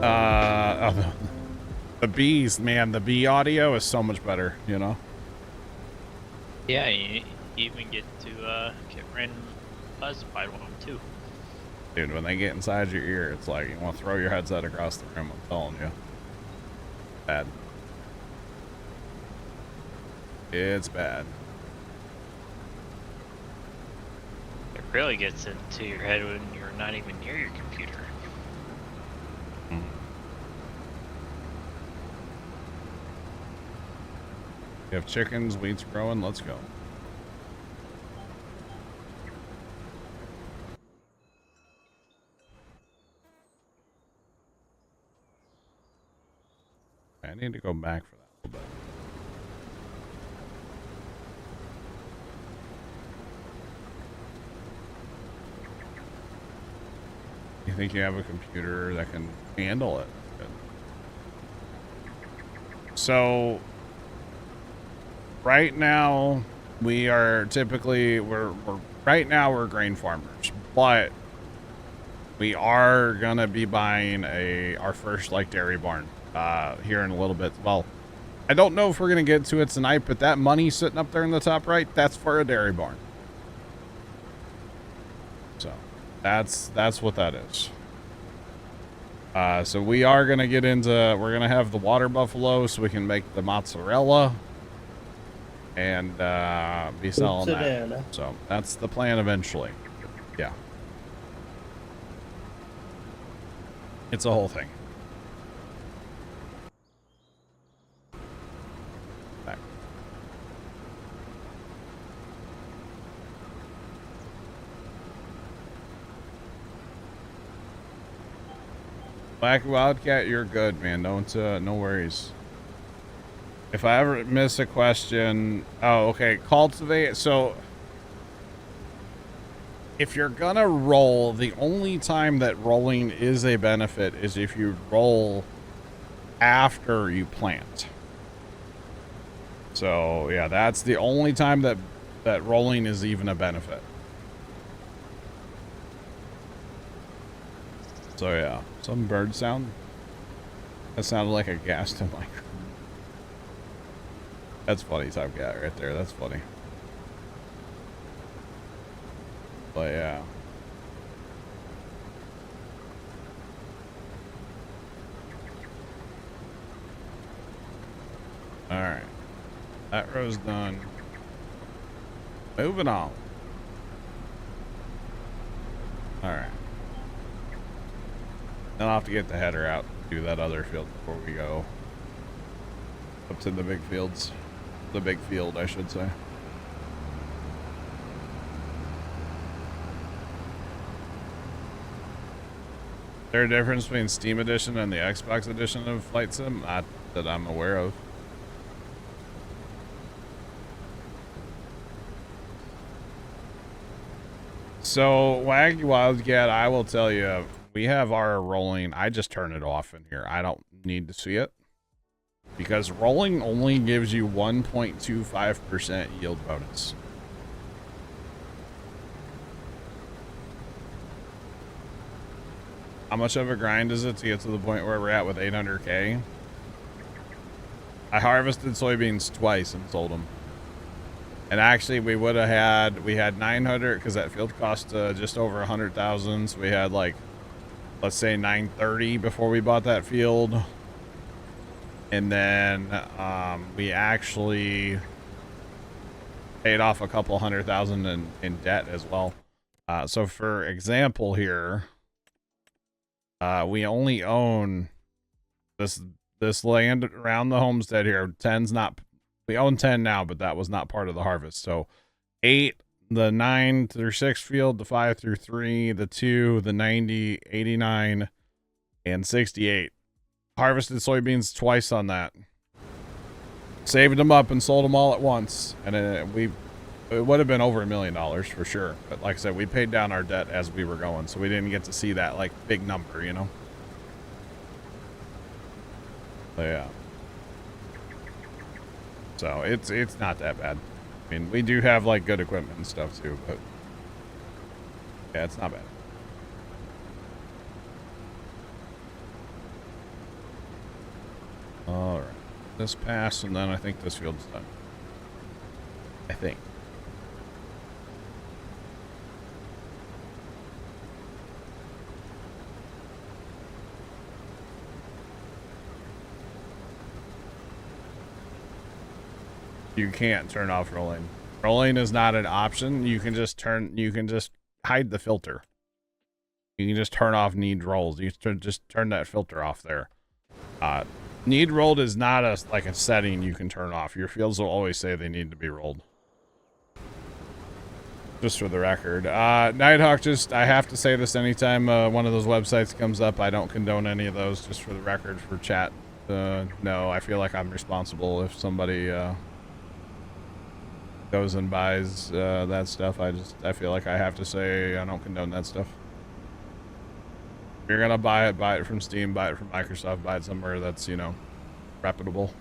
Oh, the B's, man, the B audio is so much better, you know? Yeah, you even get to get random buzz by one too. Dude, when they get inside your ear, it's like you want to throw your headset across the room, I'm telling you. Bad. It's bad. It really gets into your head when you're not even near your computer. You have chickens, wheat's growing, let's go. I need to go back for that a little bit. You think you have a computer that can handle it? Good. So right now we are typically we're right now we're grain farmers, but we are gonna be buying our first like dairy barn here in a little bit. Well, I don't know if we're gonna get to it tonight, but that money sitting up there in the top right, that's for a dairy barn. So that's what that is. So we are gonna get into, we're gonna have the water buffalo so we can make the mozzarella and be selling that. So that's the plan eventually. Yeah. It's a whole thing. Back. Black Wildcat, you're good, man. Don't no worries. If I ever miss a question, oh, okay. Cultivate. So if you're gonna roll, the only time that rolling is a benefit is if you roll after you plant. So yeah, that's the only time that rolling is even a benefit. So yeah, some bird sound. That sounded like a gas to mic. That's funny, Top Cat right there. That's funny. But yeah. Alright. That row's done. Moving on. Alright. Then I'll have to get the header out and do that other field before we go up to the big fields. The big field, I should say. Is there a difference between Steam Edition and the Xbox Edition of Flight Sim? Not that I'm aware of. So, Waggy Wildcat, I will tell you, we have our rolling. I just turn it off in here. I don't need to see it. Because rolling only gives you 1.25% yield bonus. How much of a grind is it to get to the point where we're at with 800K? I harvested soybeans twice and sold them. And actually, we would have had, we had 900 because that field cost just over 100,000. So we had like, let's say 930 before we bought that field. And then we actually paid off a couple 100,000 in debt as well. So for example here, we only own this land around the homestead here. 10's not, we own 10 now, but that was not part of the harvest. So 8, the 9 through 6 field, the 5 through 3, the 2, the 90, 89, and 68. Harvested soybeans twice on that. Saved them up and sold them all at once. And it would have been over $1 million for sure. But like I said, we paid down our debt as we were going. So we didn't get to see that like big number, you know? So, yeah. So it's not that bad. I mean, we do have like good equipment and stuff too, but yeah, it's not bad. All right. This pass, and then I think this field's done. I think. You can't turn off rolling. Rolling is not an option. You can just hide the filter. You can just turn off need rolls. You just turn that filter off there. Need rolled is not like a setting you can turn off. Your fields will always say they need to be rolled. Just for the record. Nighthawk, I have to say this anytime one of those websites comes up. I don't condone any of those, just for the record, for chat. No, I feel like I'm responsible if somebody goes and buys that stuff. I feel like I have to say I don't condone that stuff. If you're gonna buy it from Steam, buy it from Microsoft, buy it somewhere that's, you know, reputable.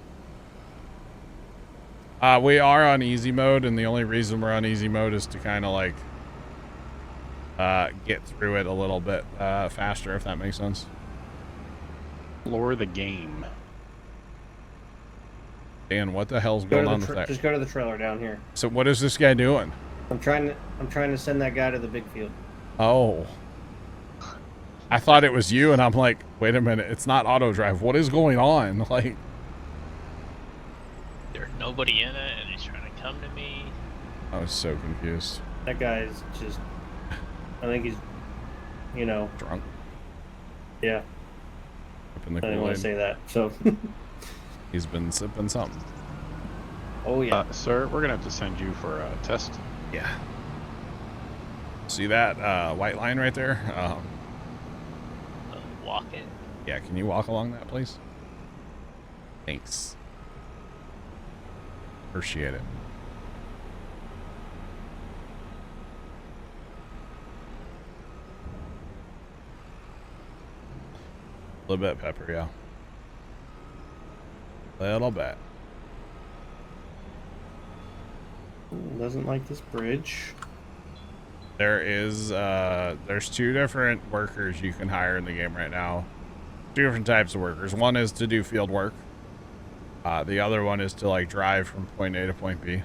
We are on easy mode, and the only reason we're on easy mode is to kind of like get through it a little bit faster, if that makes sense. Explore the game. Dan, what the hell's going on with that? Just go to the trailer down here. So what is this guy doing? I'm trying to send that guy to the big field. Oh. I thought it was you, and I'm like, wait a minute, it's not auto drive. What is going on? Like, There's nobody in it, and he's trying to come to me. I was so confused. That guy is just, I think he's, you know, Drunk. Yeah. Up in the I didn't want to say that. So. He's been sipping something. Oh yeah. Sir, we're gonna have to send you for a test. Yeah. See that white line right there? Walk it. Yeah, can you walk along that, please? Thanks. Appreciate it. A little bit, Pepper, yeah. Little bit. Doesn't like this bridge. There's two different workers you can hire in the game right now. Two different types of workers. One is to do field work. The other one is to like drive from point A to point B.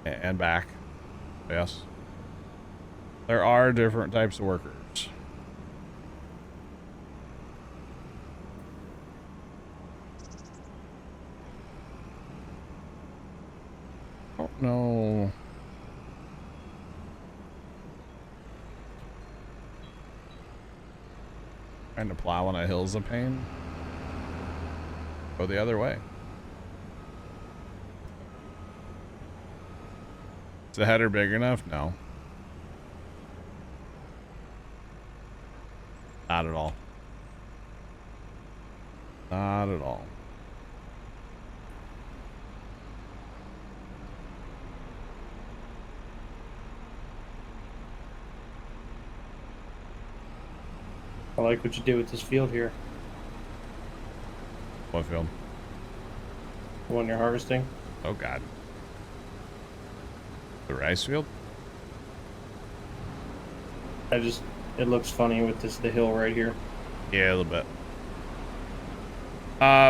And back. Yes. There are different types of workers. Oh no. Trying to plow on a hill's a pain. Go the other way. Is the header big enough? No. Not at all. Not at all. I like what you did with this field here. What field? The one you're harvesting. Oh God. The rice field? It looks funny with the hill right here. Yeah, a little bit.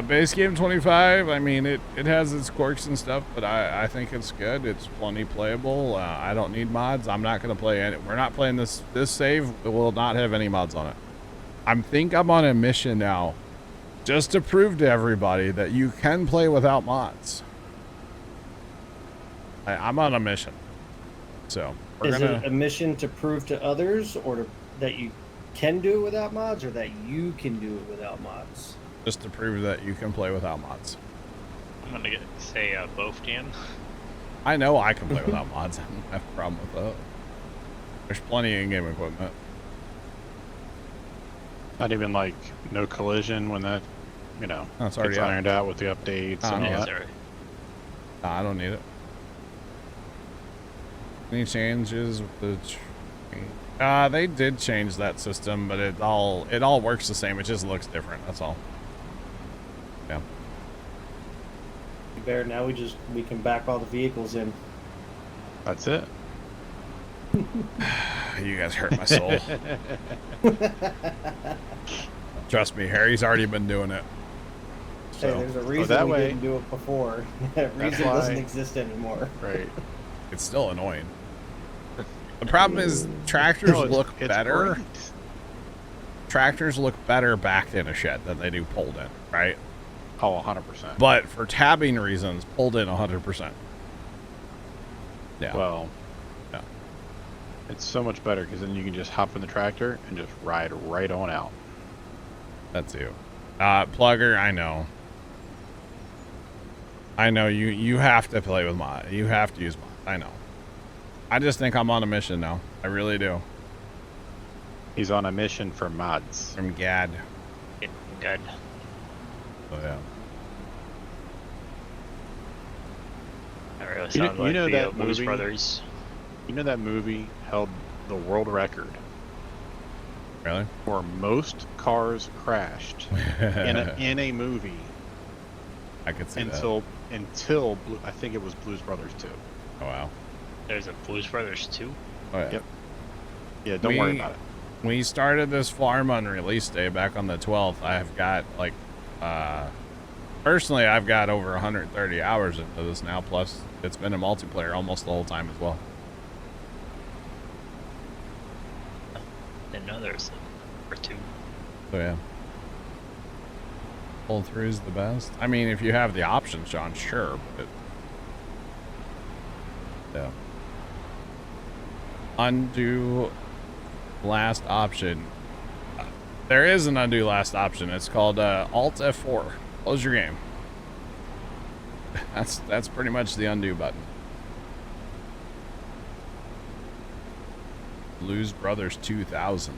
Base game 25, I mean, it has its quirks and stuff, but I think it's good. It's plenty playable. I don't need mods. I'm not going to play any. We're not playing this save. It will not have any mods on it. I think I'm on a mission now just to prove to everybody that you can play without mods. I'm on a mission. So, Is it a mission to prove to others, or that you can do it without mods, or that you can do it without mods? Just to prove that you can play without mods. I'm gonna say both can. I know I can play without mods. I don't have a problem with that. There's plenty of in-game equipment. Not even like no collision when that, you know, it's already gets ironed out with the updates and all Yeah, that. sorry. Nah, I don't need it. Any changes with the train? They did change that system, but it all works the same. It just looks different. That's all. Yeah. Bear, now we can back all the vehicles in. That's it. You guys hurt my soul. Trust me, Harry's already been doing it. Hey, So there's a go reason that we way. didn't do it before. That That's reason doesn't why- exist anymore. Right. It's still annoying. The problem is tractors No, look it's better. great. Tractors look better backed in a shed than they do pulled in, right? Oh, 100%. But for tabbing reasons, pulled in 100%. Yeah. Well, Yeah. it's so much better because then you can just hop in the tractor and just ride right on out. That's you. Plugger, I know. I know you have to play with mod. You have to use mod. I know. I just think I'm on a mission now. I really do. He's on a mission for mods. From Gad. Getting good. Oh yeah. That really You know- sounds you like know the that Blues movie? Brothers. You know that movie held the world record Really? for most cars crashed in a movie I could see until Blue, I think it was Blues Brothers 2. that. Oh wow. There's a Blues Brothers 2. Oh yeah. Yep. Yeah, don't worry about it. We started this farm on release day back on the 12th. I have got like, personally, I've got over 130 hours into this now. Plus, it's been a multiplayer almost the whole time as well. Didn't know there was a 2. So yeah. Pull through is the best. I mean, if you have the option, Sean, sure, but yeah. Undo last option. There is an undo last option. It's called Alt F4. Close your game. That's pretty much the undo button. Blues Brothers 2000.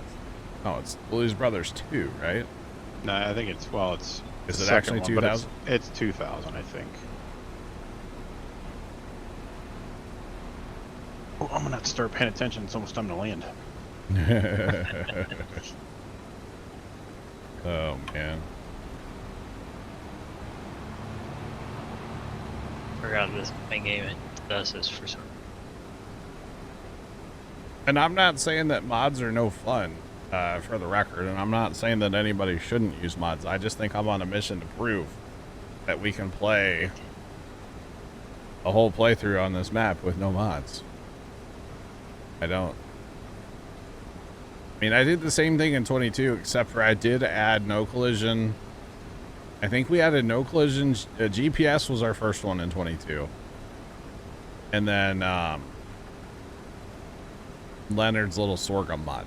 Oh, it's Blues Brothers 2, right? No, I think it's, well, it's Is the it second actually one, but 2000? It's 2000, I think. Oh, I'm gonna have to start paying attention. It's almost time to land. Oh man. Forgot this main game it does this for some. And I'm not saying that mods are no fun, for the record, and I'm not saying that anybody shouldn't use mods. I just think I'm on a mission to prove that we can play a whole playthrough on this map with no mods. I mean, I did the same thing in 22, except for I did add no collision. I think we added no collision. GPS was our first one in 22. And then, Leonard's little sorghum mod.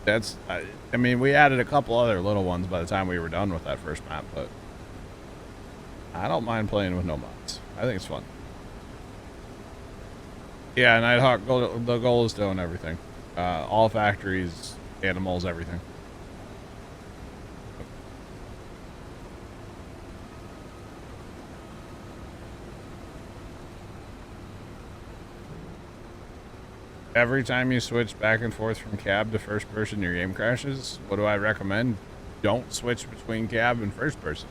That's, I mean, we added a couple other little ones by the time we were done with that first map, but I don't mind playing with no mods. I think it's fun. Yeah, Nighthawk, the goal is doing everything. All factories, animals, everything. Every time you switch back and forth from cab to first person, your game crashes. What do I recommend? Don't switch between cab and first person.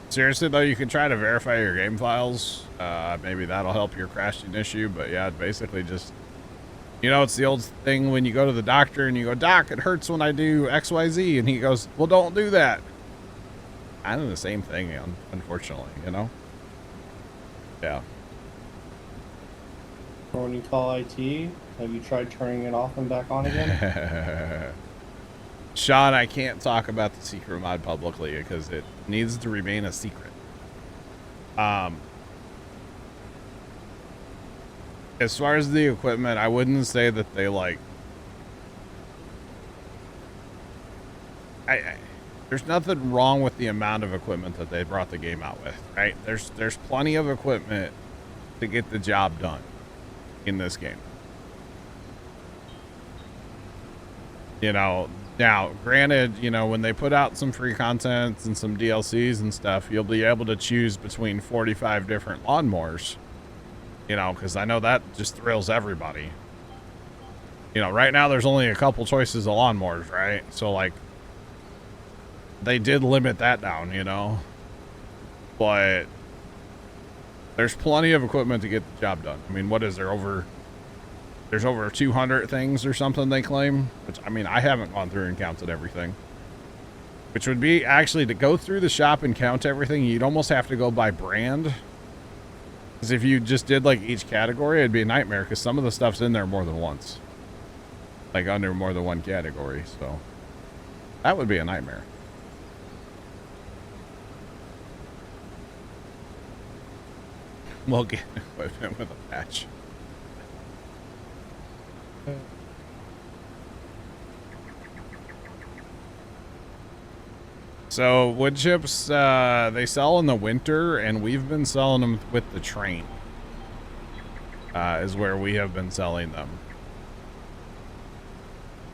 Seriously though, you can try to verify your game files. Maybe that'll help your crashing issue, but yeah, basically just, you know, it's the old thing when you go to the doctor and you go, "Doc, it hurts when I do XYZ," and he goes, "Well, don't do that." I do the same thing, unfortunately, you know? Yeah. Or when you call IT, have you tried turning it off and back on again? Sean, I can't talk about the secret mod publicly because it needs to remain a secret. As far as the equipment, I wouldn't say that they like. There's nothing wrong with the amount of equipment that they brought the game out with, right? There's plenty of equipment to get the job done in this game. You know, now, granted, you know, when they put out some free content and some DLCs and stuff, you'll be able to choose between 45 different lawnmowers. You know, because I know that just thrills everybody. You know, right now there's only a couple choices of lawnmowers, right? So, like, they did limit that down, you know? but there's plenty of equipment to get the job done. I mean, what is there there's over 200 things or something they claim, which I mean, I haven't gone through and counted everything, which would be actually to go through the shop and count everything. You'd almost have to go by brand. Because if you just did like each category, it'd be a nightmare because some of the stuff's in there more than once. Like under more than one category. So that would be a nightmare. We'll get equipment with a patch. So wood chips, they sell in the winter, and we've been selling them with the train. Is where we have been selling them.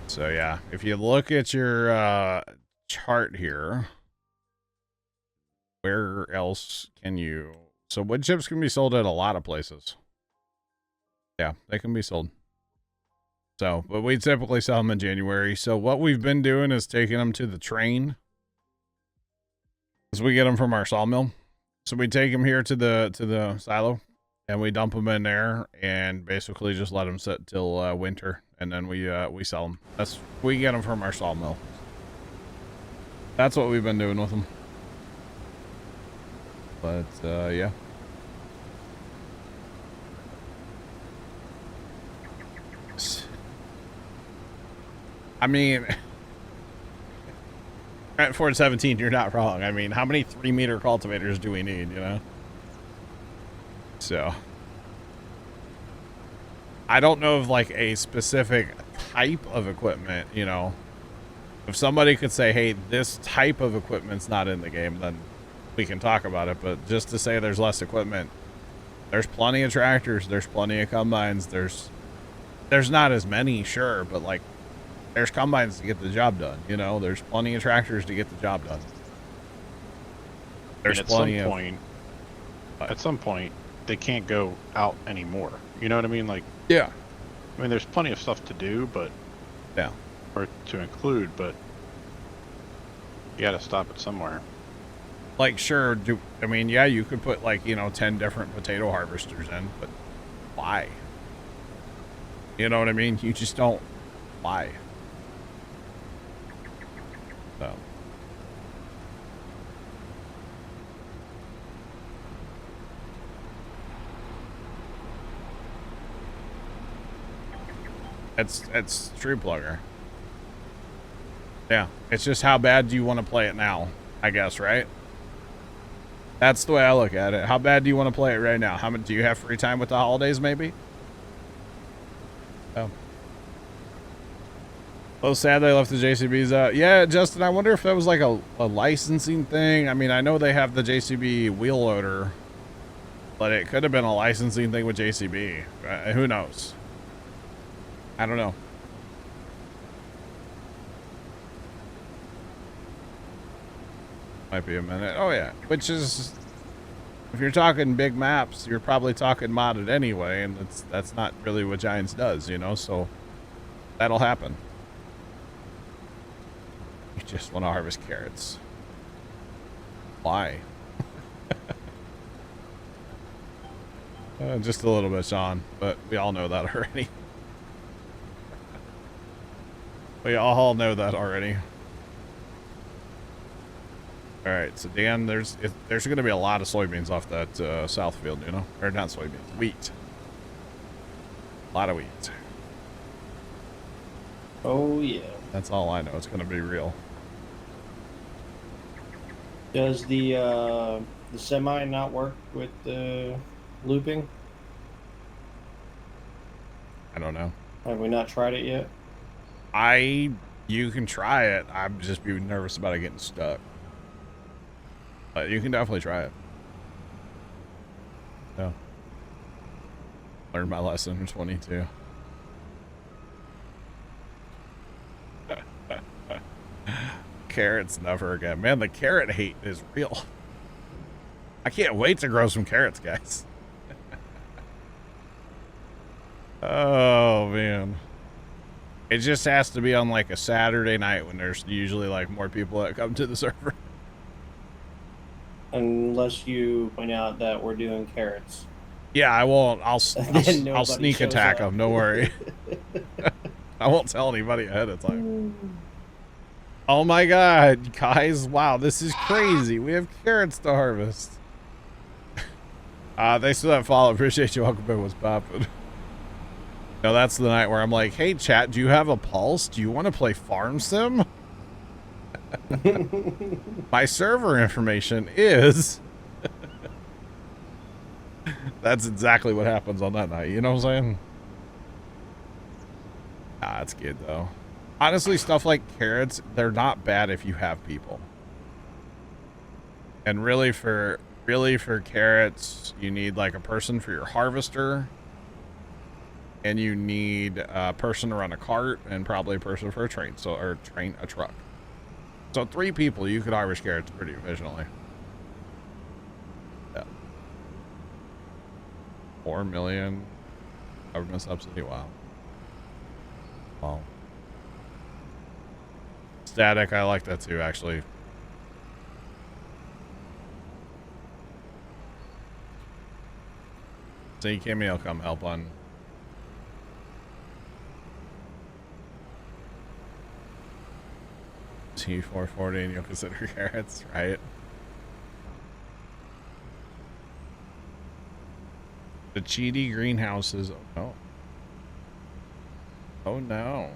So yeah, if you look at your chart here, where else can you? So wood chips can be sold at a lot of places. Yeah, they can be sold. So, but we typically sell them in January. So what we've been doing is taking them to the train. Because we get them from our sawmill. So we take them here to the silo. And we dump them in there and basically just let them sit till winter. And then we sell them. We get them from our sawmill. That's what we've been doing with them. But, yeah. I mean, at Ford 17, you're not wrong. I mean, how many 3-meter cultivators do we need, you know? So, I don't know of like a specific type of equipment, you know. If somebody could say, hey, this type of equipment's not in the game, then we can talk about it. But just to say there's less equipment, there's plenty of tractors, there's plenty of combines, there's not as many, sure, but like there's combines to get the job done, you know. There's plenty of tractors to get the job done. There's plenty of at some point they can't go out anymore. You know what I mean? Like, yeah. I mean, there's plenty of stuff to do, but yeah, or to include, but you got to stop it somewhere. Like, sure, I mean, yeah, you could put like, you know, 10 different potato harvesters in, but why? You know what I mean? You just don't. Why? So. It's true, Plugger. Yeah, it's just how bad do you want to play it now, I guess, right? That's the way I look at it. How bad do you want to play it right now? How much do you have free time with the holidays, maybe? Oh. Oh, sad they left the JCBs out. Yeah, Justin, I wonder if that was like a licensing thing. I mean, I know they have the JCB wheel loader, but it could have been a licensing thing with JCB. Who knows? I don't know. Might be a minute. Oh yeah, which is, if you're talking big maps, you're probably talking modded anyway, and that's not really what Giants does, you know. So that'll happen. You just want to harvest carrots. Why? Just a little bit, Sean, but we all know that already. We all know that already. All right, so Dan, there's going to be a lot of soybeans off that south field, you know, or not soybeans, wheat. A lot of wheat. Oh yeah. That's all I know. It's going to be real. Does the semi not work with the looping? I don't know. Have we not tried it yet? You can try it. I'm just be nervous about it getting stuck. But you can definitely try it. Yeah. Learned my lesson in 22. Carrots never again. Man, the carrot hate is real. I can't wait to grow some carrots, guys. Oh, man. It just has to be on like a Saturday night when there's usually like more people that come to the server. unless you point out that we're doing carrots. Yeah, I won't. Then I'll nobody sneak shows attack up. them. Don't worry. I won't tell anybody ahead of time. Oh my god, guys! Wow, this is crazy. We have carrots to harvest. Thanks for that follow. Appreciate you. Welcome back. What's poppin'? No, that's the night where I'm like, hey, chat, do you have a pulse? Do you want to play Farm Sim? My server information is... That's exactly what happens on that night. You know what I'm saying? Ah, it's good, though. Honestly, stuff like carrots, they're not bad if you have people. And really for carrots, you need like a person for your harvester. And you need a person to run a cart and probably a person for a train. Or a truck. So 3 people, you could harvest carrots pretty efficiently. Yeah. 4 million government subsidy. Wow. Wow. Static, I like that too, actually. So Kimmy will come help on. T440 and you'll consider carrots, right? The cheaty greenhouses. Oh. Oh no.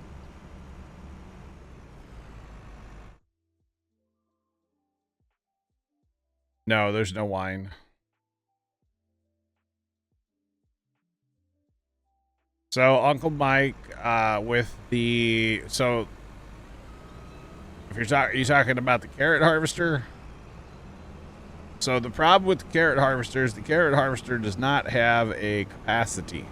No, there's no wine. So Uncle Mike, with the, so if you're talking about the carrot harvester. So the problem with the carrot harvester is the carrot harvester does not have a capacity,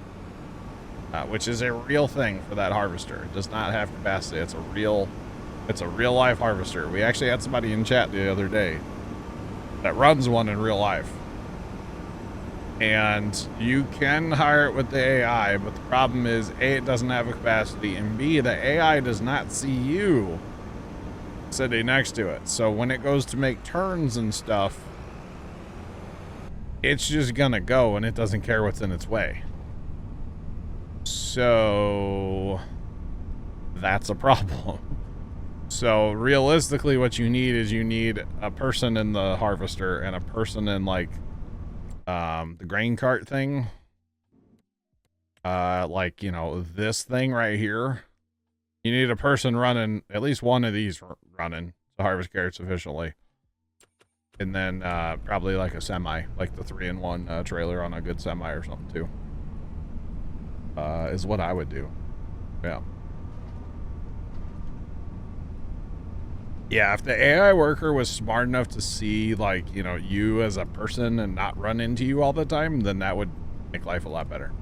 which is a real thing for that harvester. It does not have capacity. It's a real life harvester. We actually had somebody in chat the other day that runs one in real life. And you can hire it with the AI, but the problem is A, it doesn't have a capacity, and B, the AI does not see you sitting next to it. So when it goes to make turns and stuff, it's just gonna go and it doesn't care what's in its way. So that's a problem. So realistically what you need is you need a person in the harvester and a person in like the grain cart thing. Like, you know, this thing right here. You need a person running, at least one of these running to harvest carrots efficiently. And then probably like a semi, like the 3-in-1 trailer on a good semi or something too. Is what I would do. Yeah. Yeah, if the AI worker was smart enough to see, like, you know, you as a person and not run into you all the time, then that would make life a lot better.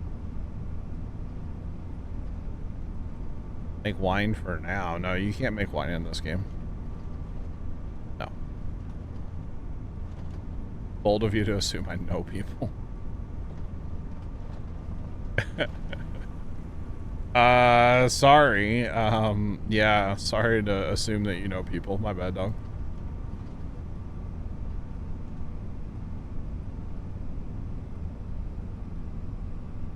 Make wine for now. No, you can't make wine in this game. No. Bold of you to assume I know people. Sorry. Yeah, sorry to assume that you know people. My bad, dog.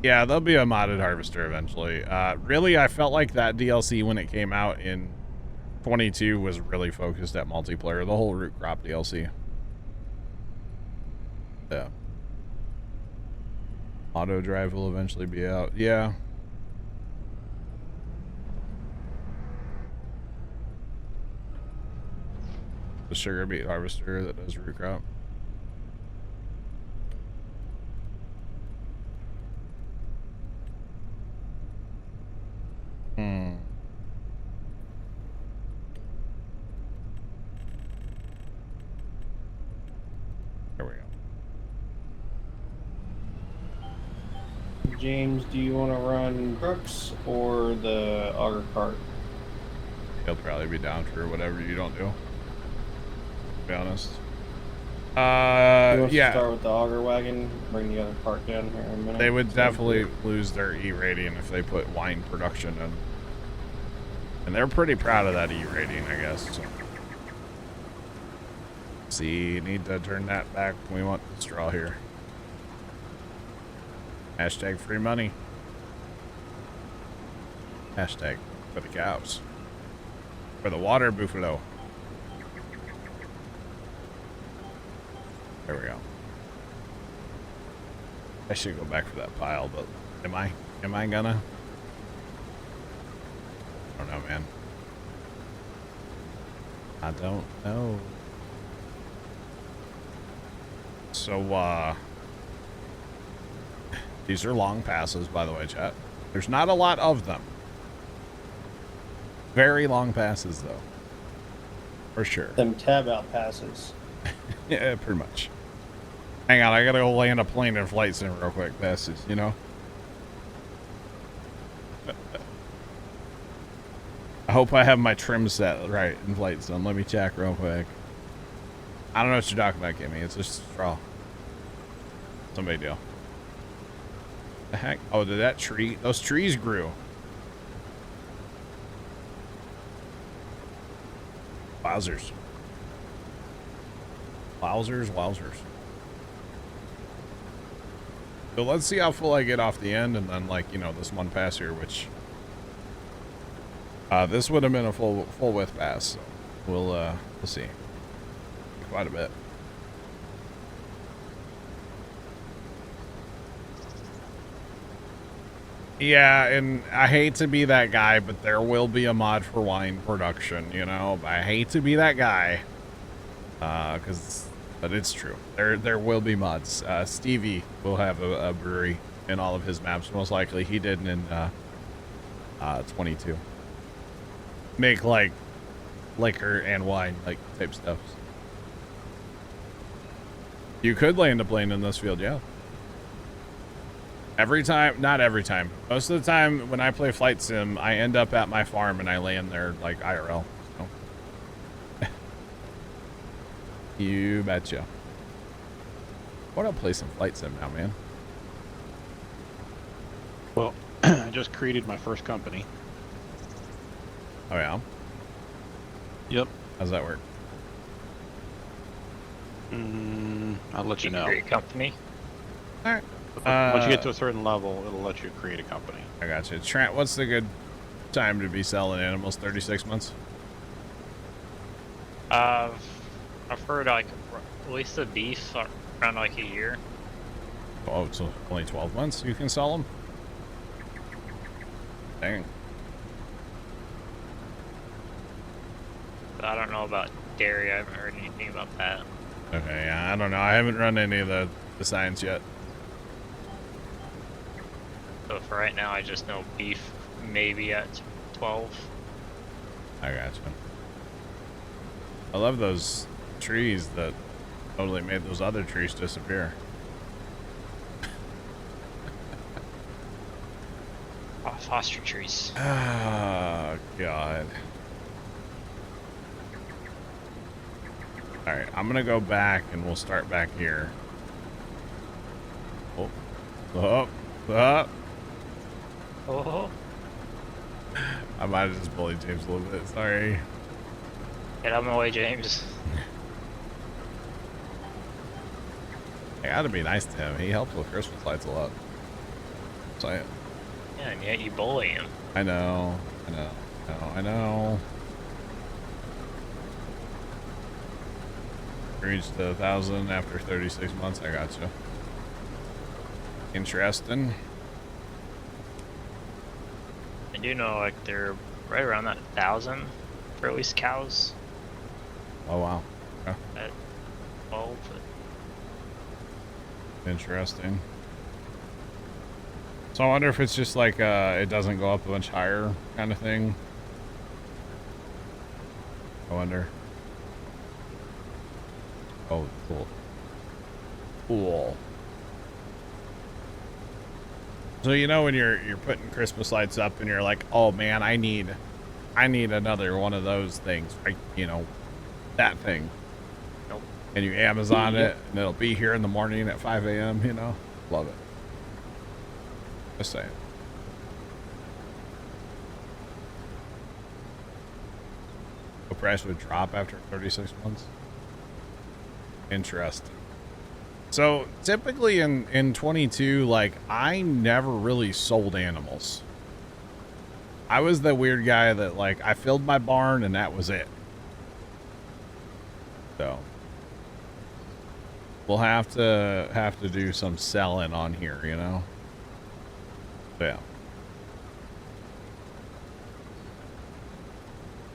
Yeah, there'll be a modded harvester eventually. Really, I felt like that DLC when it came out in 22 was really focused at multiplayer. The whole root crop DLC. Yeah. Auto drive will eventually be out. Yeah. The sugar beet harvester that does root crop. Hmm. There we go. James, do you want to run Brooks or the auger cart? He'll probably be down for whatever you don't do. To be honest. You want to Yeah. start with the auger wagon, bring the other cart down here in a minute. They would definitely lose their E rating if they put wine production in. And they're pretty proud of that E rating, I guess. See, need to turn that back. We want the straw here. Hashtag free money. Hashtag for the cows. For the water buffalo. There we go. I should go back for that pile, but am I gonna? I don't know, man. I don't know. So, these are long passes, by the way, chat. There's not a lot of them. Very long passes, though. For sure. Them tab out passes. Yeah, pretty much. Hang on, I gotta go land a plane in flight sim real quick. Passes, you know? I hope I have my trim set right in flight sim. Let me check real quick. I don't know what you're talking about, Kimmy. It's just a straw. Some big deal. The heck? Oh, did that tree? Those trees grew. Wowzers. Wowzers, wowzers. So let's see how full I get off the end, and then, like, you know, this one pass here, which this would have been a full width pass. So we'll see. Quite a bit. Yeah, and I hate to be that guy, but there will be a mod for wine production, you know? I hate to be that guy. But it's true. There will be mods. Stevie will have a brewery in all of his maps, most likely. He did in 22. Make, like, liquor and wine, like, type stuff. You could land a plane in this field, yeah. Every time, not every time. Most of the time when I play Flight Sim, I end up at my farm and I land there like IRL. So. You betcha. I want to play some Flight Sim now, man. Well, I just created my first company. Oh, yeah? Yep. How's that work? I'll let you know. Great company. All right. Once you get to a certain level, it'll let you create a company. I got you. Trent, what's the good time to be selling animals? 36 months? I've heard like at least the beef around like a year. Oh, so only 12 months you can sell them? Dang. But I don't know about dairy. I haven't heard anything about that. Okay, yeah, I don't know. I haven't run any of the signs yet. So for right now, I just know beef maybe at 12. I gotcha. I love those trees that totally made those other trees disappear. Oh, foster trees. Oh, God. Alright, I'm gonna go back and we'll start back here. Oh. Oh. Oh. Oh. I might have just bullied James a little bit. Sorry. Get out of my way, James. I gotta be nice to him. He helped with Christmas lights a lot. So Yeah, and yet you bully him. I know. I know. Reached 1,000 after 36 months. I gotcha. Interesting. I do know like they're right around that 1,000 for at least cows Oh, wow. Okay. at 12. Interesting. So I wonder if it's just like it doesn't go up a bunch higher kind of thing. I wonder. Oh, cool. Cool. So you know when you're putting Christmas lights up and you're like, oh man, I need another one of those things, right? You know, that thing. Nope. And you Amazon it, and it'll be here in the morning at 5 a.m. You know, love it. Just saying. The price would drop after 36 months. Interesting. So typically in 22, like I never really sold animals. I was the weird guy that like I filled my barn and that was it. So we'll have to do some selling on here, you know. Yeah.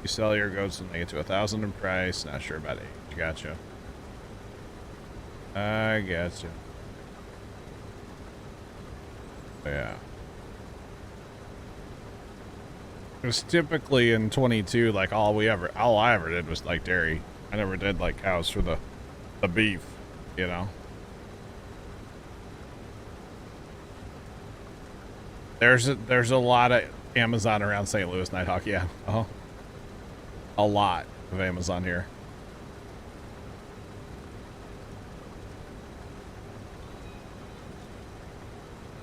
You sell your goats and they get to 1,000 in price. Not sure about age. Gotcha. I gotcha. Yeah. Because typically in 22, like all I ever did was like dairy. I never did like cows for the beef, you know. There's a lot of Amazon around St. Louis, Nighthawk. Yeah. A lot of Amazon here.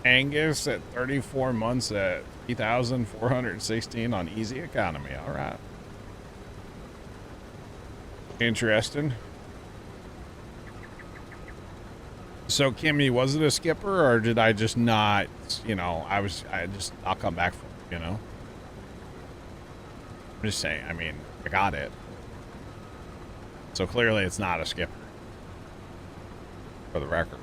Angus at 34 months at 3,416 on easy economy. All right. Interesting. So Kimmy, was it a skipper or did I just not, you know, I'll come back for it, you know? I'm just saying, I mean, I got it. So clearly it's not a skipper. For the record.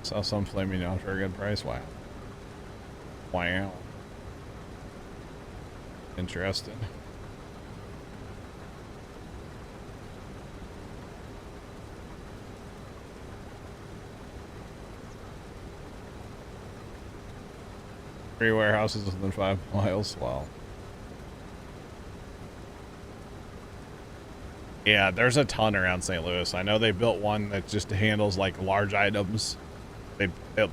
Sell some flaming yacht for a good price. Wow. Wow. Interesting. Three warehouses within 5 miles. Wow. Yeah, there's a ton around St. Louis. I know they built one that just handles like large items. They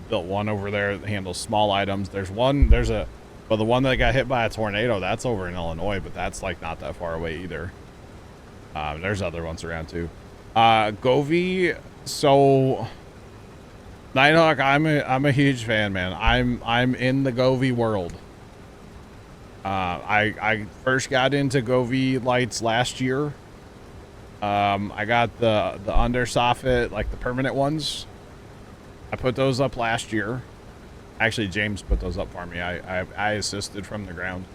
built one over there that handles small items. But the one that got hit by a tornado, that's over in Illinois, but that's like not that far away either. There's other ones around too. Govee, so Nighthawk, I'm a huge fan, man. I'm in the Govee world. I first got into Govee lights last year. I got the under soffit, like the permanent ones. I put those up last year. Actually, James put those up for me. I assisted from the ground.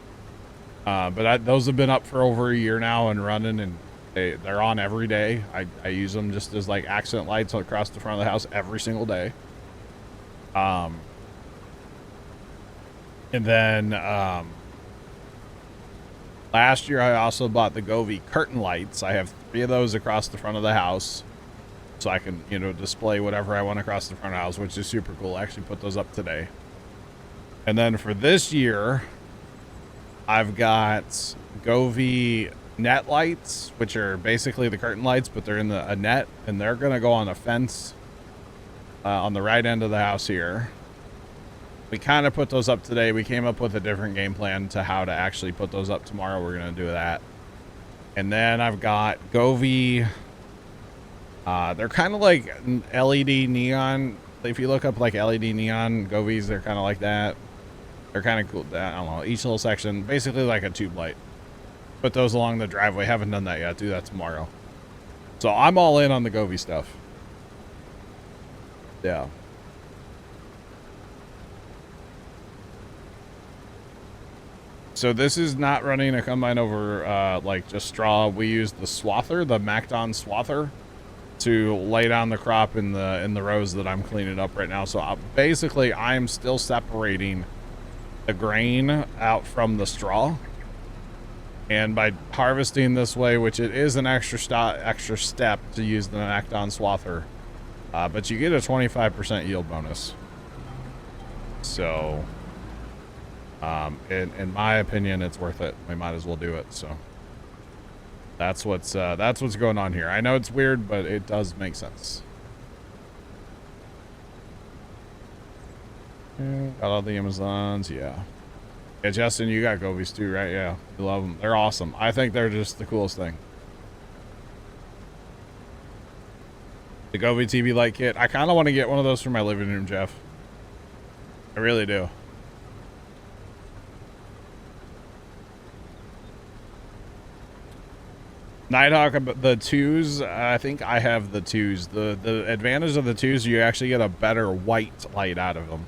But those have been up for over a year now and running, and they're on every day. I use them just as like accent lights across the front of the house every single day. And then last year I also bought the Govee curtain lights. I have 3 of those across the front of the house. So I can, you know, display whatever I want across the front of the house, which is super cool. I actually put those up today. And then for this year, I've got Govee net lights, which are basically the curtain lights, but they're in a net, and they're going to go on a fence on the right end of the house here. We kind of put those up today. We came up with a different game plan to how to actually put those up tomorrow. We're going to do that. And then I've got Govee. They're kind of like LED neon. If you look up like LED neon Govees, they're kind of like that. They're kind of cool. I don't know. Each little section, basically like a tube light. Put those along the driveway. Haven't done that yet. Do that tomorrow. So I'm all in on the Govee stuff. Yeah. So this is not running a combine over like just straw. We use the swather, the Macdon swather, to lay down the crop in the rows that I'm cleaning up right now. So basically I'm still separating the grain out from the straw, and by harvesting this way, which it is an extra step to use the Macdon swather, but you get a 25% yield bonus. So in my opinion, it's worth it. We might as well do it. So that's what's going on here. I know it's weird, but it does make sense. Got all the Amazons, yeah. Yeah, Justin, you got Govees too, right? Yeah, you love them. They're awesome. I think they're just the coolest thing. The Govee TV light kit. I kind of want to get one of those for my living room, Jeff. I really do. Nighthawk, the twos, I think I have the twos. The advantage of the twos, you actually get a better white light out of them.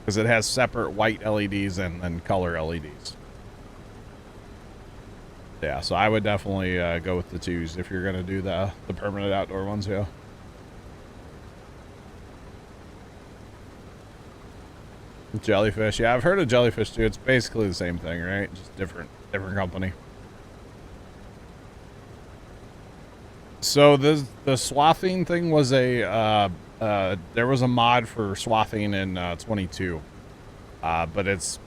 Because it has separate white LEDs and then color LEDs. Yeah, so I would definitely go with the twos if you're going to do the permanent outdoor ones, yeah. Jellyfish, yeah, I've heard of Jellyfish too. It's basically the same thing, right? Just different company. So the swathing thing was there was a mod for swathing in 22, but it's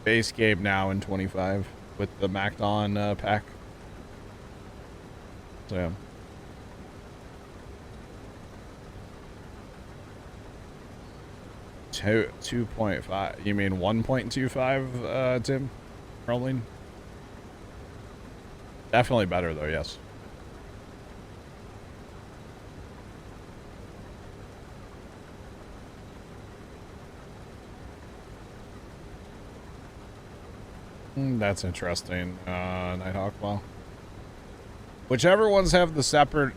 base game now in 25 with the Macdon pack. So yeah. Two 2.5. You mean 1.25, Tim? Rolling. Definitely better though. Yes. That's interesting. Nighthawk. Well, whichever ones have the separate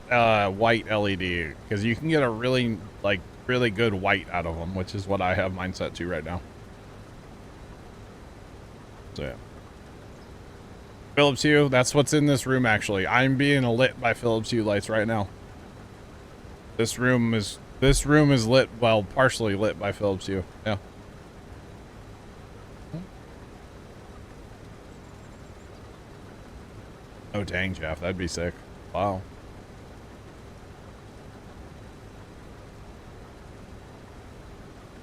white LED, because you can get a really good white out of them, which is what I have mine set to right now. So yeah. Philips Hue, that's what's in this room actually. I'm being lit by Philips Hue lights right now. This room is lit, well, partially lit by Philips Hue. Yeah. Oh dang, Jeff, that'd be sick. Wow.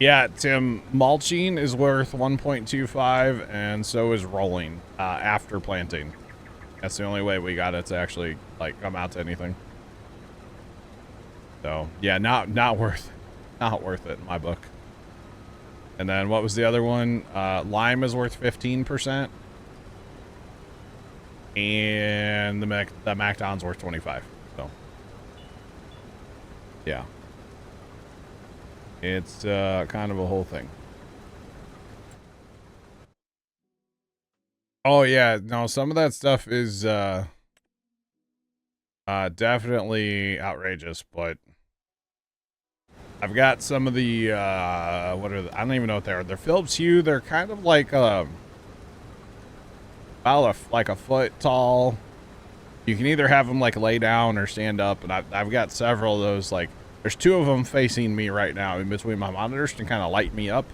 Yeah, Tim, mulching is worth 1.25, and so is rolling after planting. That's the only way we got it to actually like come out to anything. So yeah, not worth it in my book. And then what was the other one? Lime is worth 15%. And the Macdon's worth 25. So yeah. It's kind of a whole thing. Oh yeah, no, some of that stuff is definitely outrageous, but I've got some of the what are I don't even know what they are. They're Philips Hue. They're kind of like about like a foot tall. You can either have them like lay down or stand up, and I've got several of those. Like there's two of them facing me right now in between my monitors to kind of light me up.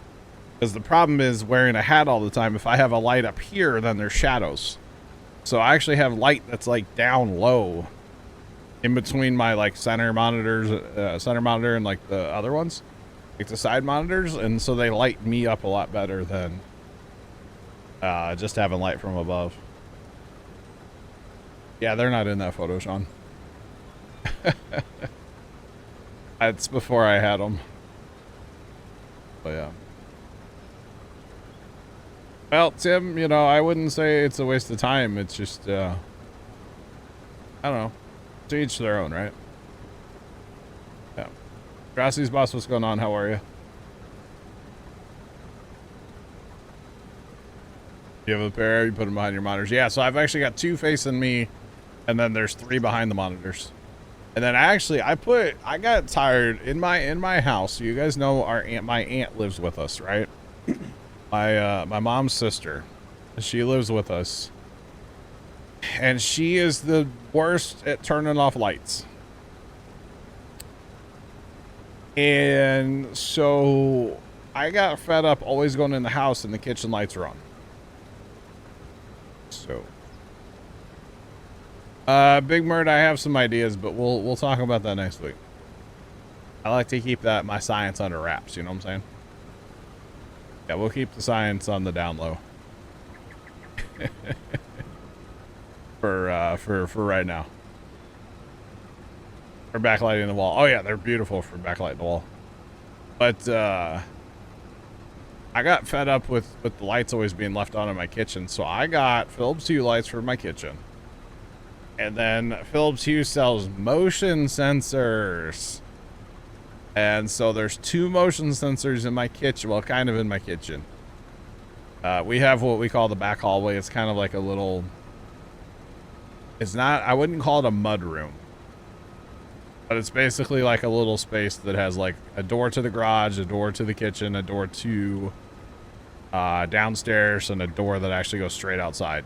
Because the problem is wearing a hat all the time. If I have a light up here, then there's shadows. So I actually have light that's like down low in between my like center monitors, center monitor and like the other ones, like the side monitors. And so they light me up a lot better than just having light from above. Yeah, they're not in that photo, Sean. It's before I had them. But yeah. Well, Tim, you know, I wouldn't say it's a waste of time. It's just, I don't know. To each their own, right? Yeah. Grassy's boss, what's going on? How are you? You have a pair, you put them behind your monitors. Yeah, so I've actually got two facing me, and then there's three behind the monitors. And then actually, I got tired in my house. You guys know my aunt lives with us, right? My mom's sister. She lives with us. And she is the worst at turning off lights. And so I got fed up always going in the house and the kitchen lights are on. So Big Murd, I have some ideas, but we'll talk about that next week. I like to keep my science under wraps, you know what I'm saying? Yeah, we'll keep the science on the down low. for right now. For backlighting the wall. Oh yeah, they're beautiful for backlighting the wall. But I got fed up with the lights always being left on in my kitchen, so I got Philips Hue lights for my kitchen. And then Philips Hue sells motion sensors. And so there's two motion sensors in my kitchen. Well, kind of in my kitchen. We have what we call the back hallway. It's kind of like a little... It's not, I wouldn't call it a mud room. But it's basically like a little space that has like a door to the garage, a door to the kitchen, a door to downstairs, and a door that actually goes straight outside.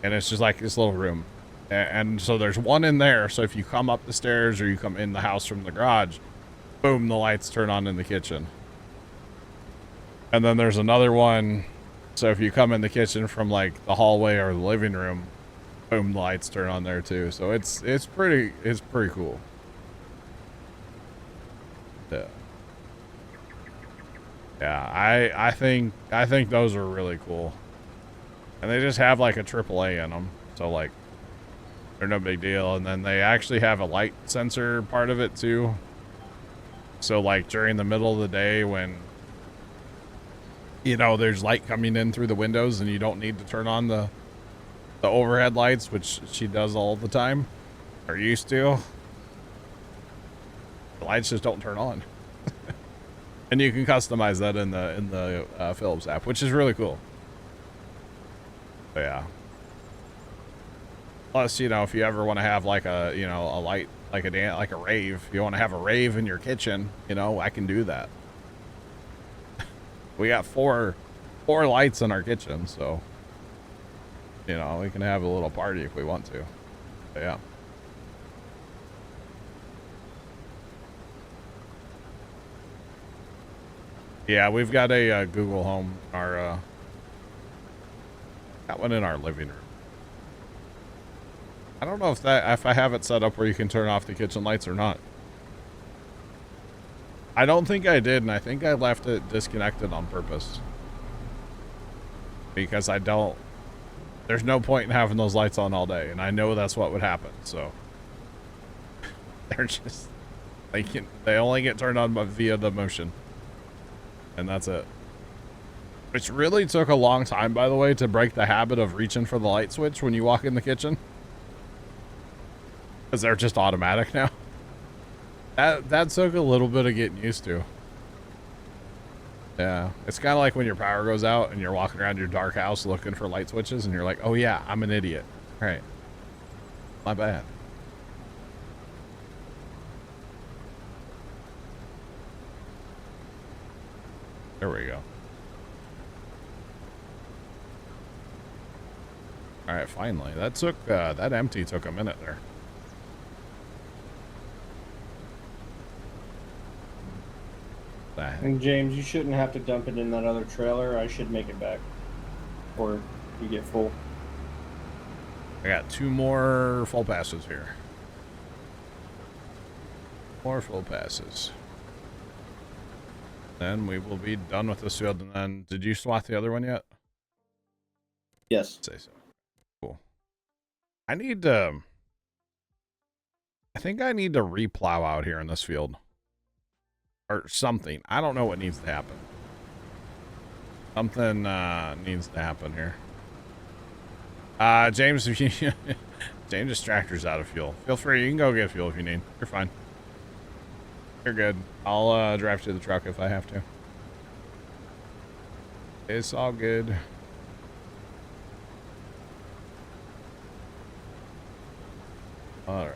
And it's just like this little room. And so there's one in there. So if you come up the stairs or you come in the house from the garage, boom, the lights turn on in the kitchen. And then there's another one. So if you come in the kitchen from like the hallway or the living room, boom, the lights turn on there too. So it's pretty cool. Yeah. Yeah, I think those are really cool. And they just have like a AAA in them. So like they're no big deal. And then they actually have a light sensor part of it too. So like during the middle of the day when, you know, there's light coming in through the windows and you don't need to turn on the overhead lights, which she does all the time, or used to. The lights just don't turn on. And you can customize that in the Philips app, which is really cool. But yeah. Plus, you know, if you ever want to have like a, you know, a light, like a rave, if you want to have a rave in your kitchen, you know, I can do that. We got four lights in our kitchen, so you know, we can have a little party if we want to. But yeah. Yeah, we've got a Google Home. Got one in our living room. I don't know if I have it set up where you can turn off the kitchen lights or not. I don't think I did, and I think I left it disconnected on purpose. Because there's no point in having those lights on all day, and I know that's what would happen, so. They're just, they only get turned on via the motion. And that's it. Which really took a long time, by the way, to break the habit of reaching for the light switch when you walk in the kitchen. Because they're just automatic now. That took a little bit of getting used to. Yeah, it's kind of like when your power goes out and you're walking around your dark house looking for light switches and you're like, oh yeah, I'm an idiot. All right. My bad. There we go. All right, finally. That took, that empty took a minute there. And James, you shouldn't have to dump it in that other trailer. I should make it back. Or you get full. I got 2 more full passes here. More full passes. Then we will be done with this field. And then, did you swat the other one yet? Yes. Say so. Cool. I need to. I think I need to replow out here in this field. Or something. I don't know what needs to happen. Something needs to happen here. James, if you James' tractor's out of fuel. Feel free, you can go get fuel if you need. You're fine. You're good. I'll drive to the truck if I have to. It's all good. All right.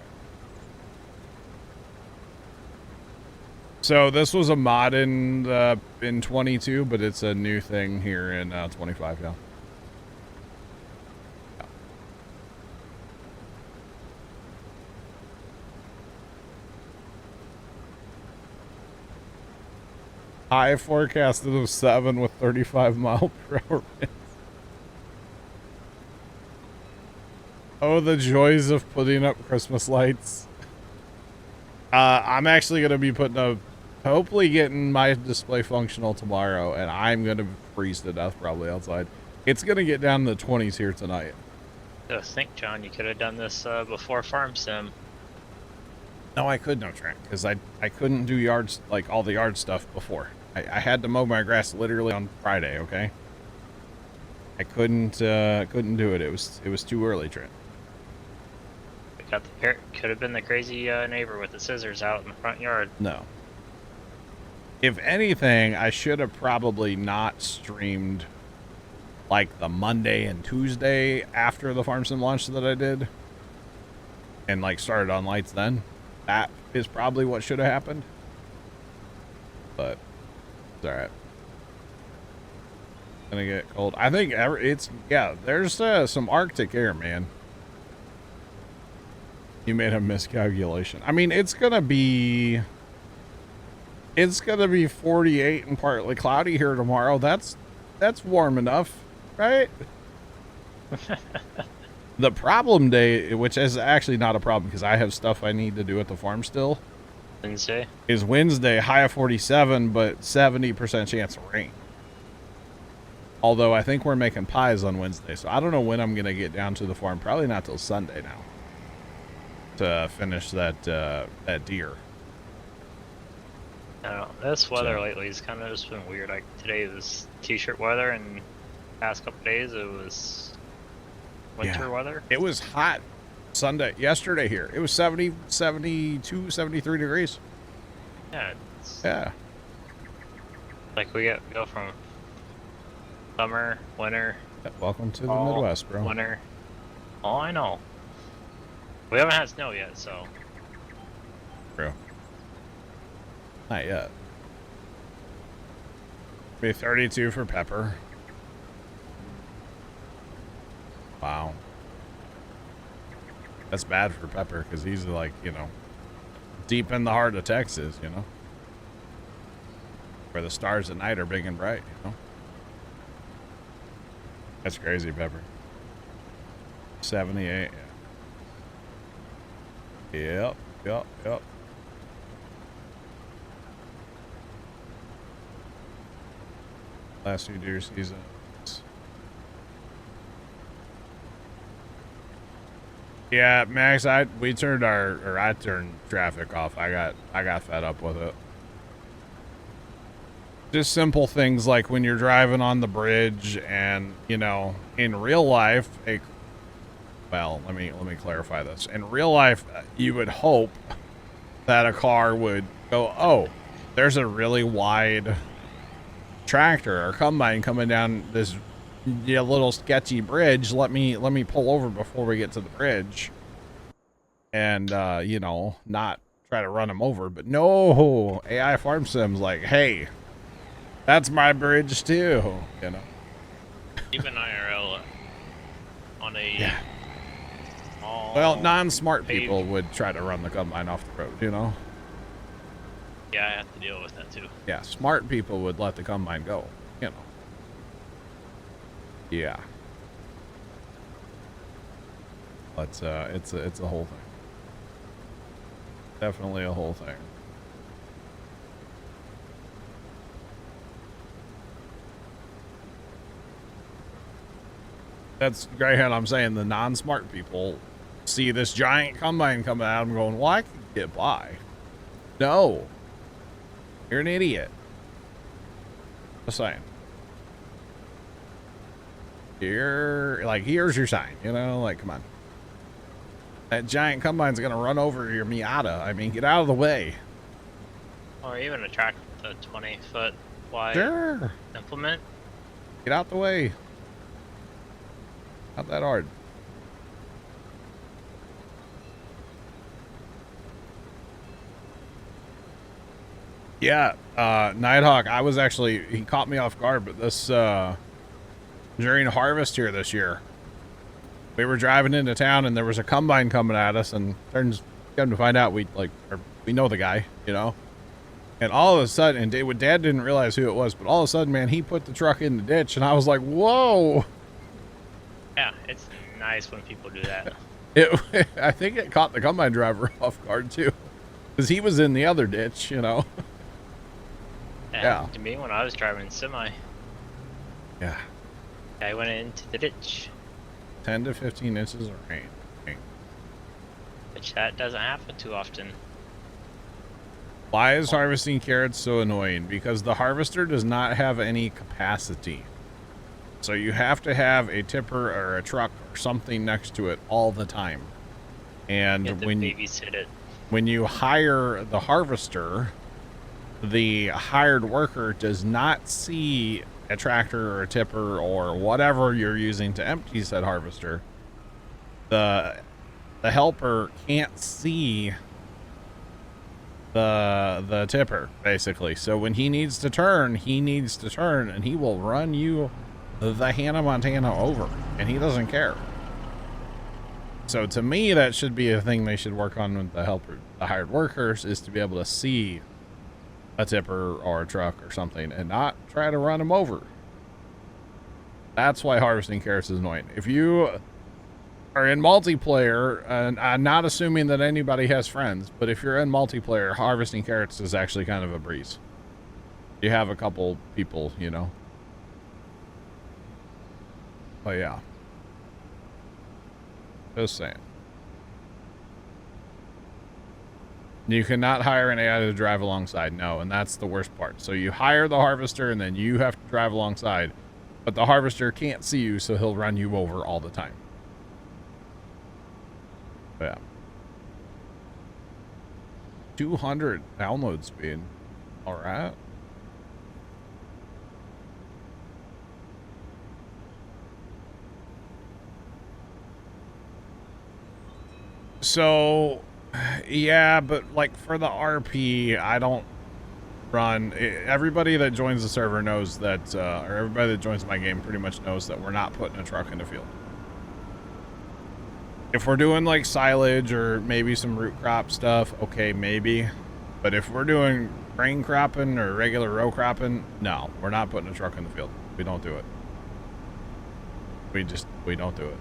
So this was a mod in 22, but it's a new thing here in 25. Yeah. High forecasted of 7 with 35-mile-per-hour winds. Oh, the joys of putting up Christmas lights. I'm actually going to be putting up, hopefully getting my display functional tomorrow, and I'm going to freeze to death probably outside. It's going to get down to the 20s here tonight. I think, John, you could have done this before Farm Sim. No, I couldn't have, Trent, because I couldn't do yards, like all the yard stuff before. I had to mow my grass literally on Friday, okay? I couldn't do it. It was too early, Trent. Got the could have been the crazy neighbor with the scissors out in the front yard. No. If anything, I should have probably not streamed like the Monday and Tuesday after the farm sim launch that I did, and like started on lights then. That is probably what should have happened, but it's all right. Gonna get cold. I think there's some Arctic air, man. You made a miscalculation. I mean, it's gonna be 48 and partly cloudy here tomorrow. That's warm enough, right? The problem day, which is actually not a problem because I have stuff I need to do at the farm still, Wednesday. is Wednesday, high of 47, but 70% chance of rain. Although I think we're making pies on Wednesday, so I don't know when I'm gonna get down to the farm. Probably not till Sunday now to finish that deer. I don't know. This weather lately has kind of just been weird. Like today was t-shirt weather, and past couple days it was winter weather. It was hot yesterday here. It was 70, 72, 73 degrees. Yeah. Yeah. Like we go from summer, winter. Welcome to the fall, Midwest, bro. Winter. Oh, I know. We haven't had snow yet, so. True. Not yet. Be 32 for Pepper. Wow. That's bad for Pepper because he's like, deep in the heart of Texas, where the stars at night are big and bright, That's crazy, Pepper. 78. Yep. Last 2 deer seasons. Yeah, Max, I turned traffic off. I got fed up with it. Just simple things like when you're driving on the bridge and, in real life, well, let me clarify this. In real life, you would hope that a car would go, oh, there's a really wide tractor or combine coming down this little sketchy bridge. Let me pull over before we get to the bridge and, not try to run them over. But no, AI Farm Sim's like, hey, that's my bridge too, Even IRL on a Well, non-smart people would try to run the combine off the road, Yeah, I have to deal with that too. Yeah, smart people would let the combine go, Yeah. But it's a whole thing. Definitely a whole thing. That's Greyhound. I'm saying the non-smart people see this giant combine coming out. I'm going, well, I can get by. No, you're an idiot. Just saying. Here's your sign. Come on. That giant combine's gonna run over your Miata. I mean, get out of the way. Or even a tractor with a 20-foot wide Sure. implement. Get out the way. Not that hard. Yeah, Nighthawk, he caught me off guard, but this, during harvest here this year, we were driving into town and there was a combine coming at us, and come to find out we know the guy, and all of a sudden, and Dad didn't realize who it was, but all of a sudden, man, he put the truck in the ditch and I was like, whoa. Yeah, it's nice when people do that. I think it caught the combine driver off guard too, because he was in the other ditch, Yeah. Yeah. To me, when I was driving semi, Yeah. I went into the ditch. 10 to 15 inches of rain. Which that doesn't happen too often. Why is harvesting carrots so annoying? Because the harvester does not have any capacity. So you have to have a tipper or a truck or something next to it all the time. And You have to babysit it. when you hire the harvester, the hired worker does not see a tractor or a tipper or whatever you're using to empty said harvester, the helper can't see the tipper, basically. So when he needs to turn, and he will run you the Hannah Montana over, and he doesn't care. So to me, that should be a thing they should work on with the hired workers, is to be able to see a tipper or a truck or something and not try to run them over. That's why harvesting carrots is annoying. If you are in multiplayer, and I'm not assuming that anybody has friends, but if you're in multiplayer, harvesting carrots is actually kind of a breeze. You have a couple people, you know. But yeah. Just saying. You cannot hire an AI to drive alongside. No, and that's the worst part. So you hire the harvester and then you have to drive alongside, but the harvester can't see you, so he'll run you over all the time. But yeah. 200 download speed. All right. So, yeah, but like for the RP, I don't run. Everybody that joins the server knows that, or everybody that joins my game pretty much knows that we're not putting a truck in the field. If we're doing like silage or maybe some root crop stuff, okay, maybe. But if we're doing grain cropping or regular row cropping, no, we're not putting a truck in the field. We don't do it. We don't do it.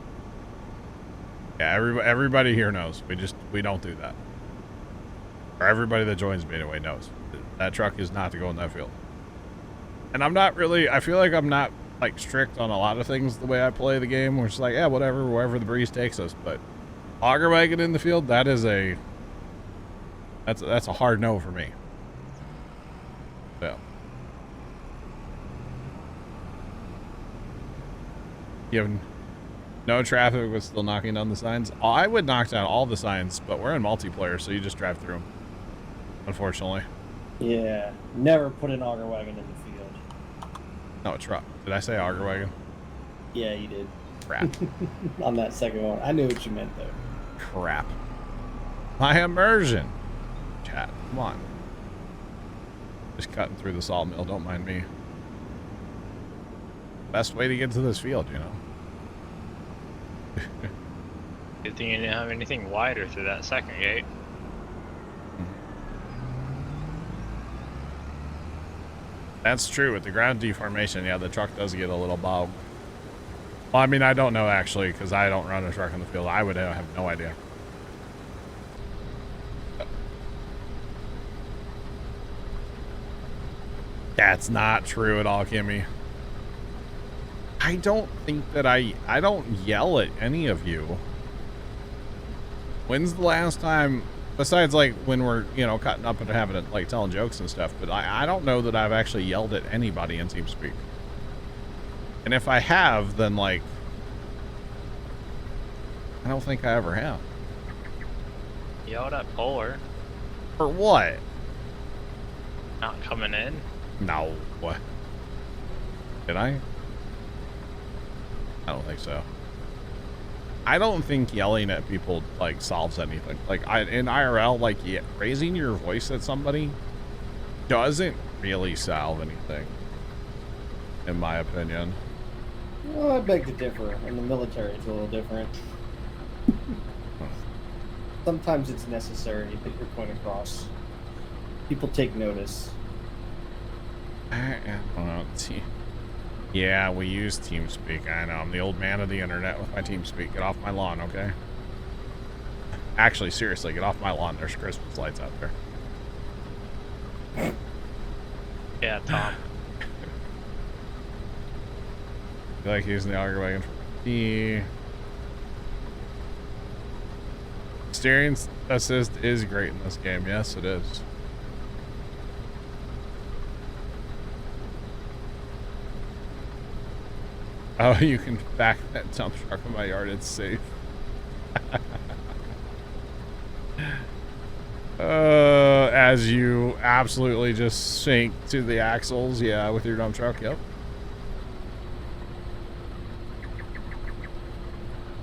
Yeah, everybody here knows. We don't do that. Or everybody that joins me anyway knows. That truck is not to go in that field. And I'm not really, I feel like I'm not like strict on a lot of things the way I play the game. We're just like, yeah, whatever, wherever the breeze takes us. But auger wagon in the field, that's a hard no for me. So. You have no traffic was still knocking down the signs. Oh, I would knock down all the signs, but we're in multiplayer, so you just drive through them. Unfortunately. Yeah, never put an auger wagon in the field. No, a truck. Did I say auger wagon? Yeah, you did. Crap. On that second one. I knew what you meant, though. Crap. My immersion. Chat, come on. Just cutting through the salt mill, don't mind me. Best way to get to this field, you know. Good thing you didn't have anything wider through that second gate. That's true. With the ground deformation, yeah, the truck does get a little bogged. Well, I mean, I don't know actually, because I don't run a truck in the field. I would have no idea. That's not true at all, Kimmy. I don't think that I don't yell at any of you. When's the last time, besides like when we're, you know, cutting up and having it, like telling jokes and stuff, but I don't know that I've actually yelled at anybody in TeamSpeak. And if I have, then like, I don't think I ever have. Yelled at Polar. For what? Not coming in. No. What? Did I? I don't think so. I don't think yelling at people like solves anything. Like in IRL, like raising your voice at somebody doesn't really solve anything, in my opinion. Well, I beg to differ. In the military, it's a little different. Sometimes it's necessary to get your point across. People take notice. I don't know. Yeah, we use TeamSpeak. I know. I'm the old man of the internet with my TeamSpeak. Get off my lawn, okay? Actually, seriously, get off my lawn. There's Christmas lights out there. Yeah, Tom. You like using the auger wagon for the steering assist is great in this game. Yes, it is. Oh, you can back that dump truck in my yard. It's safe. As you absolutely just sink to the axles. Yeah, with your dump truck. Yep.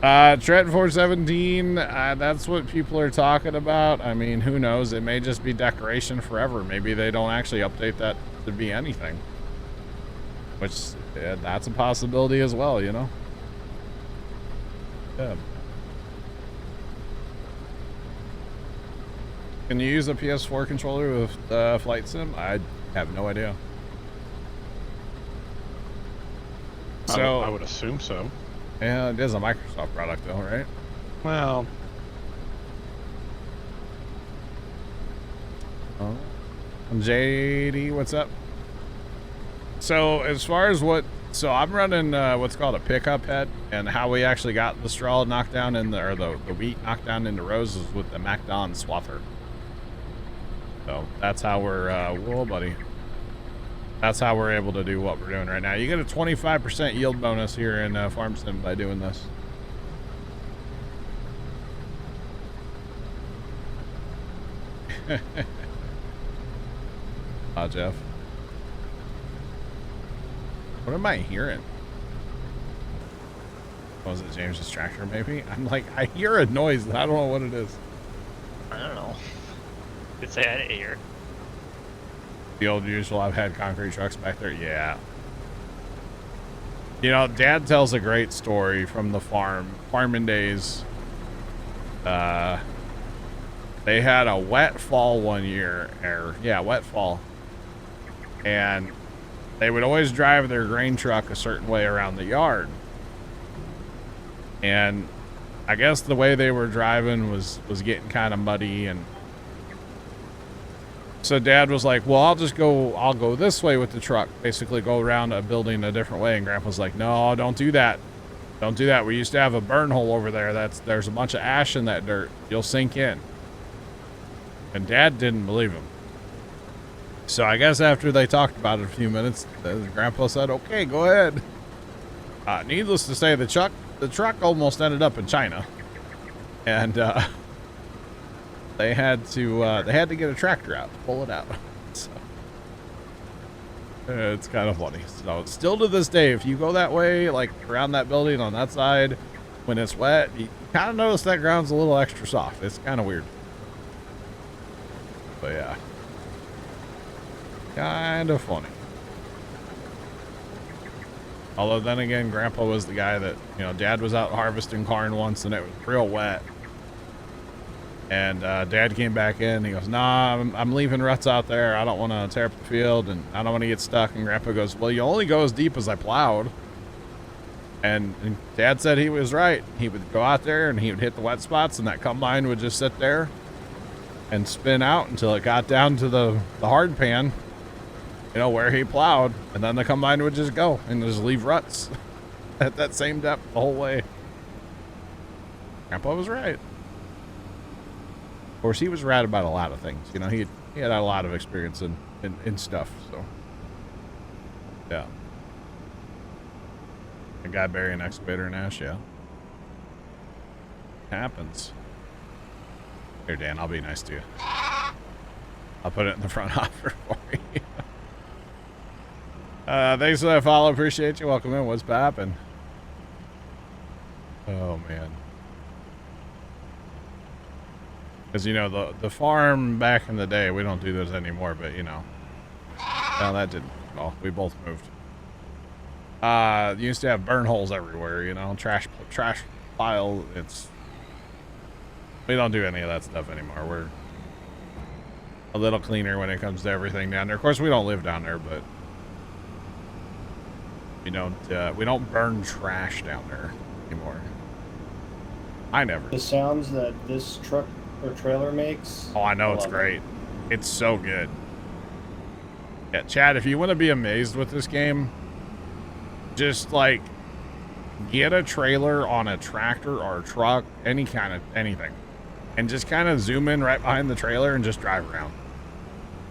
Trenton 417, that's what people are talking about. I mean, who knows? It may just be decoration forever. Maybe they don't actually update that to be anything. Which, that's a possibility as well, you know? Yeah. Can you use a PS4 controller with Flight Sim? I have no idea. So I would assume so. Yeah, it is a Microsoft product though, right? Well, Oh. JD, what's up? So as far as so I'm running what's called a pickup head, and how we actually got the straw knocked down or the wheat knocked down into rows is with the MacDon swather. So that's how we're whoa buddy. That's how we're able to do what we're doing right now. You get a 25% yield bonus here in Farm Sim by doing this. Jeff. What am I hearing? Was it James's tractor maybe? I'm like, I hear a noise. I don't know what it is. I don't know. Could say I didn't hear. The old usual, I've had concrete trucks back there. Yeah. You know, Dad tells a great story from the farming days. They had a wet fall one year, wet fall. And they would always drive their grain truck a certain way around the yard. And I guess the way they were driving was getting kind of muddy, and so Dad was like, well, I'll go this way with the truck, basically go around a building a different way. And Grandpa's like, no, don't do that. Don't do that. We used to have a burn hole over there. There's a bunch of ash in that dirt. You'll sink in. And Dad didn't believe him. So I guess after they talked about it a few minutes, Grandpa said, okay, go ahead. Needless to say, the truck almost ended up in China. And, they had to get a tractor out to pull it out. So it's kind of funny. So still to this day, if you go that way, like around that building on that side, when it's wet, you kind of notice that ground's a little extra soft. It's kind of weird. But yeah, kind of funny. Although then again, Grandpa was the guy that, you know, Dad was out harvesting corn once and it was real wet. And Dad came back in. He goes, nah, I'm leaving ruts out there. I don't want to tear up the field, and I don't want to get stuck. And Grandpa goes, well, you only go as deep as I plowed. And Dad said he was right. He would go out there, and he would hit the wet spots, and that combine would just sit there and spin out until it got down to the hard pan, you know, where he plowed. And then the combine would just go and just leave ruts at that same depth the whole way. Grandpa was right. Of course, he was right about a lot of things. You know, he had a lot of experience in stuff. So, yeah. A guy burying an excavator in ash, yeah. Happens. Here, Dan, I'll be nice to you. I'll put it in the front hopper for you. Thanks for that follow. Appreciate you. Welcome in. What's poppin'? Oh, man. Because, you know, the farm back in the day, we don't do those anymore, but, you know. No, that didn't. Well, we both moved. You used to have burn holes everywhere, you know, trash pile. We don't do any of that stuff anymore. We're a little cleaner when it comes to everything down there. Of course, we don't live down there, but we don't burn trash down there anymore. I never. The sounds that this truck or trailer makes. Oh, I know, it's great. It's so good. Yeah, Chad, if you want to be amazed with this game, just like get a trailer on a tractor or a truck, anything, and just kind of zoom in right behind the trailer and just drive around.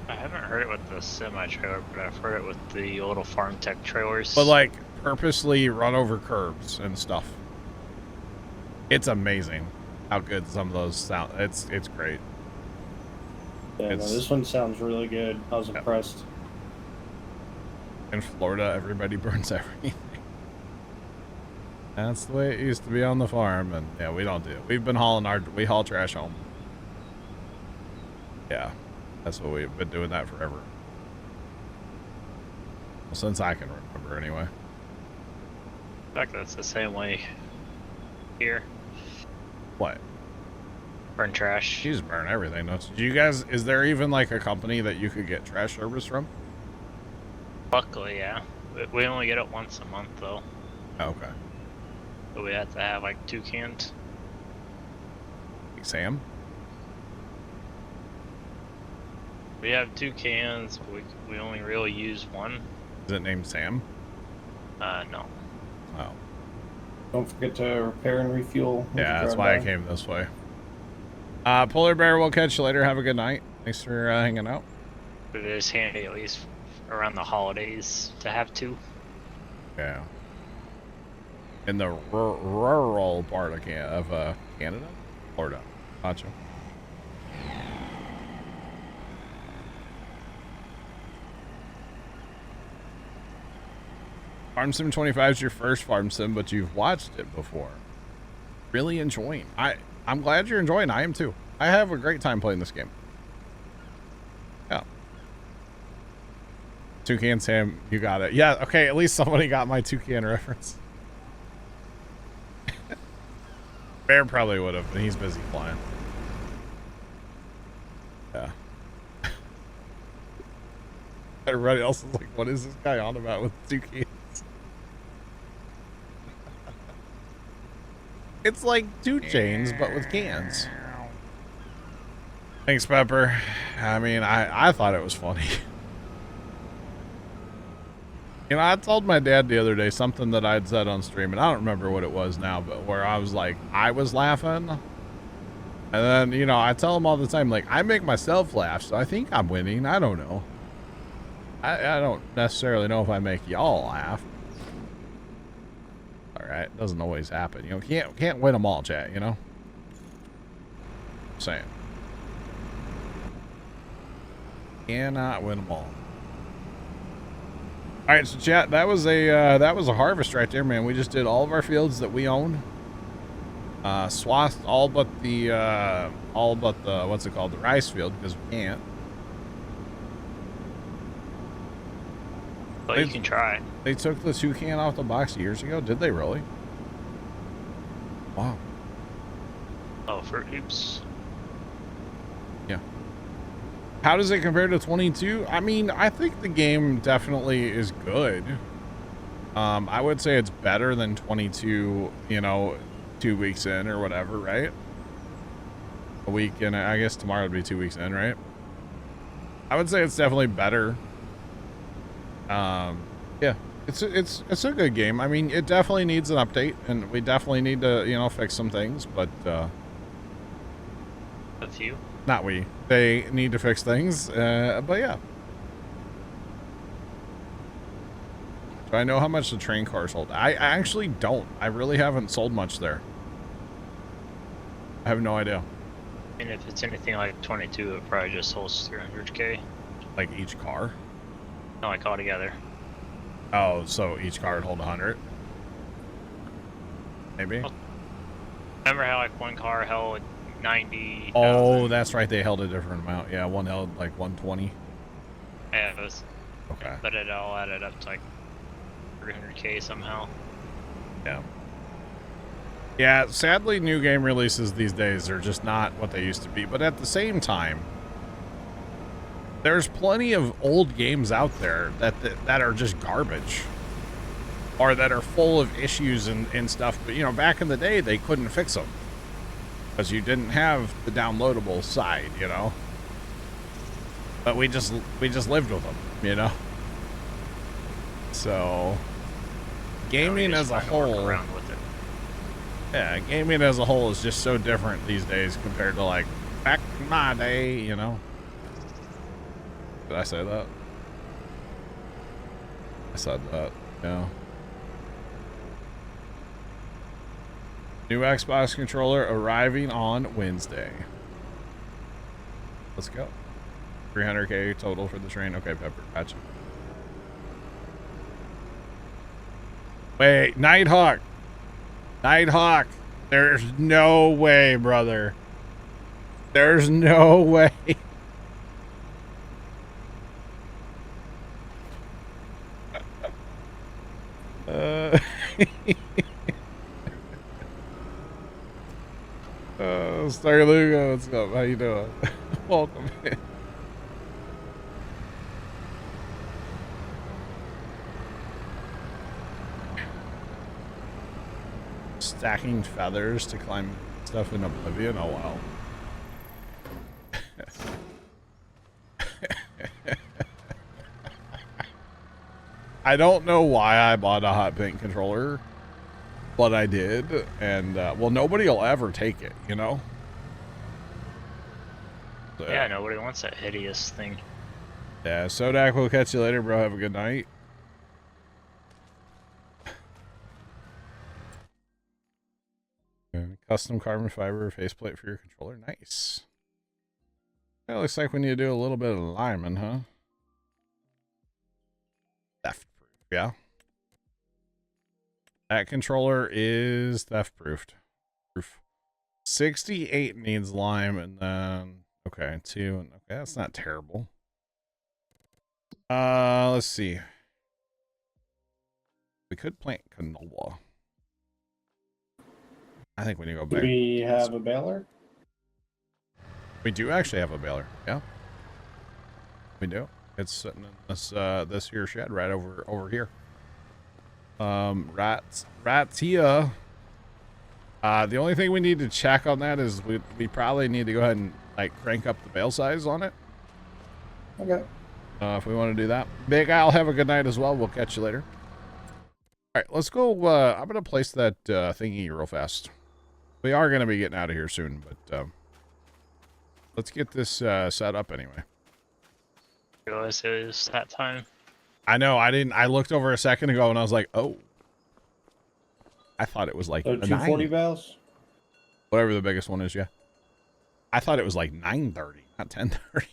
I haven't heard it with the semi-trailer, but I've heard it with the little farm tech trailers. But like purposely run over curbs and stuff. It's amazing how good some of those sound. It's great. Yeah, no, this one sounds really good. I was impressed. In Florida, everybody burns everything. That's the way it used to be on the farm, and yeah, we don't do it. We've been we haul trash home. Yeah, that's what we've been doing that forever. Well, since I can remember, anyway. In fact, that's the same way here. What? Burn trash. You just burn everything. Do you guys? Is there even like a company that you could get trash service from? Luckily, yeah. We only get it once a month though. Okay. But we have to have like 2 cans. Like Sam? We have 2 cans, but we only really use 1. Is it named Sam? No. Oh. Don't forget to repair and refuel. when you Yeah, that's drive why I by. came this way. Polar Bear, we'll catch you later. Have a good night. Thanks for hanging out. But it is handy at least around the holidays to have 2. Yeah. In the rural part of Canada? Florida. Gotcha. Farm Sim 25 is your first Farm Sim, but you've watched it before. Really enjoying. I'm glad you're enjoying. I am too. I have a great time playing this game. Yeah. Toucan Sam, you got it. Yeah, okay, at least somebody got my Toucan reference. Bear probably would have, but he's busy flying. Yeah. Everybody else is like, what is this guy on about with toucans? It's like 2 Chainz, but with cans. Thanks, Pepper. I mean, I thought it was funny. You know, I told my dad the other day something that I'd said on stream, and I don't remember what it was now, but where I was like, I was laughing. And then, you know, I tell him all the time, like, I make myself laugh, so I think I'm winning. I don't know. I don't necessarily know if I make y'all laugh. All right, doesn't always happen. You know, can't win them all, chat, you know? Saying. Cannot win them all. All right, so chat, that was a harvest right there, man. We just did all of our fields that we own. Swathed all but the what's it called, the rice field, because we can't. But you can try. They took the toucan off the box years ago. Did they really? Wow. Oh, for oops. Yeah. How does it compare to 22? I mean, I think the game definitely is good. I would say it's better than 22, you know, 2 weeks in or whatever, right? A week in, I guess tomorrow would be 2 weeks in, right? I would say it's definitely better. Yeah, it's a good game. I mean, it definitely needs an update, and we definitely need to, you know, fix some things, but A few. not we. They need to fix things, but yeah. Do I know how much the train cars hold? I actually don't. I really haven't sold much there. I have no idea. And if it's anything like 22, it probably just holds 300k. Like each car? No, like all together. Oh, so each car would hold 100? Maybe? Remember how like one car held 90? Oh, that's right. They held a different amount. Yeah, one held like 120. Yeah, it was. Okay. But it all added up to like 300k somehow. Yeah. Yeah, sadly, new game releases these days are just not what they used to be. But at the same time, there's plenty of old games out there that are just garbage. Or that are full of issues and stuff. But, you know, back in the day, they couldn't fix them. Because you didn't have the downloadable side, you know. But we just lived with them, you know. So, gaming as a whole, Around with it. yeah, gaming as a whole is just so different these days compared to like back in my day, you know. Did I say that? I said that, yeah. New Xbox controller arriving on Wednesday. Let's go. 300k total for the train. Okay, Pepper, gotcha. Wait, Nighthawk. Nighthawk, there's no way, brother. There's no way. Star Lugo, what's up? How you doing? Welcome in. Stacking feathers to climb stuff in Oblivion. Oh wow. I don't know why I bought a hot pink controller, but I did, and well, nobody will ever take it, you know. So, Yeah, nobody wants that hideous thing. yeah, Sodak, we'll catch you later, bro. Have a good night. Custom carbon fiber faceplate for your controller. Nice. It looks like we need to do a little bit of alignment, huh? Theft proof, yeah. That controller is theft proofed. 68 needs lime, and then okay, 2. Okay, that's not terrible. Let's see. We could plant canola. I think we need to go Do back. we have a baler? We do actually have a baler. Yeah, we do. It's sitting in this this here shed right over here. Rats here. The only thing we need to check on that is we probably need to go ahead and like crank up the bale size on it. Okay. If we want to do that. Big Al, have a good night as well. We'll catch you later. All right, let's go. I'm gonna place that thingy real fast. We are gonna be getting out of here soon, but let's get this set up anyway. Realize it was that time. I know. I looked over a second ago and I was like, oh. I thought it was like So a 240 9. bales? Whatever the biggest one is, yeah. I thought it was like 9:30, not 10:30.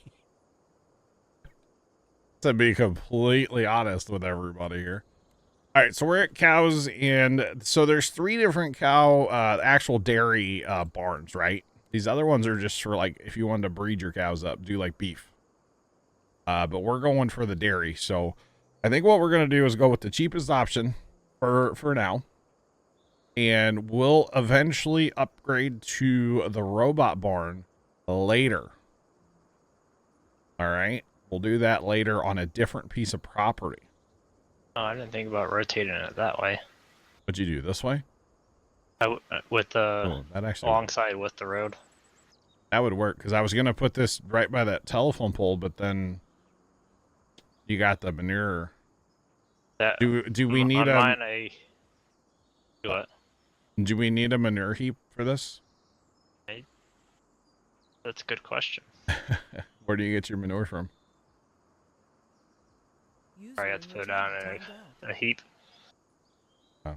To be completely honest with everybody here. All right, so we're at cows, and so there's 3 different cow actual dairy barns, right? These other ones are just for like if you wanted to breed your cows up, do like beef. But we're going for the dairy, so I think what we're gonna do is go with the cheapest option for now. And we'll eventually upgrade to the robot barn later. All right. We'll do that later on a different piece of property. Oh, I didn't think about rotating it that way. What'd you do? This way? With the Oh, that actually alongside with the road. that would work because I was gonna put this right by that telephone pole, but then you got the manure. That, Do we need on a mine, I do it. do we need a manure heap for this? That's a good question. Where do you get your manure from? Probably have to put it down in a heap. Oh.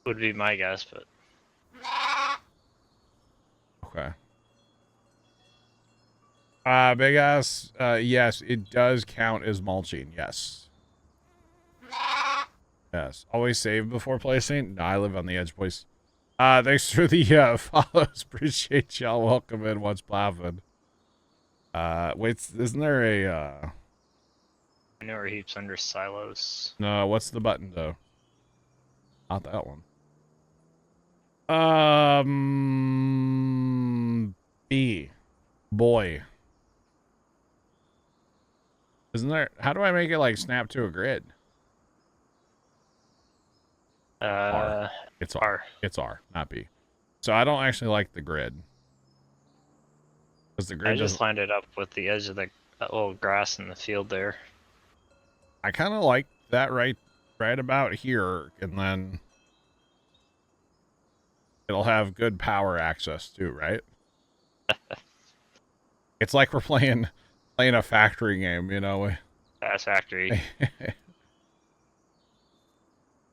Would be my guess, but Okay. Big ass, yes, it does count as mulching, yes. Yes. Always save before placing? No, I live on the edge, boys. Thanks for the follows. Appreciate y'all. Welcome in. What's poppin'? Wait, isn't there a manure heaps under silos. no, what's the button though? Not that one. B. Boy. Isn't there, how do I make it like snap to a grid? R. It's R. It's R, not B. So I don't actually like the grid. Because the I grid just lined it up with the edge of that little grass in the field there. I kind of like that right about here, and then it'll have good power access too, right? It's like we're playing a factory game, you know. Fast factory.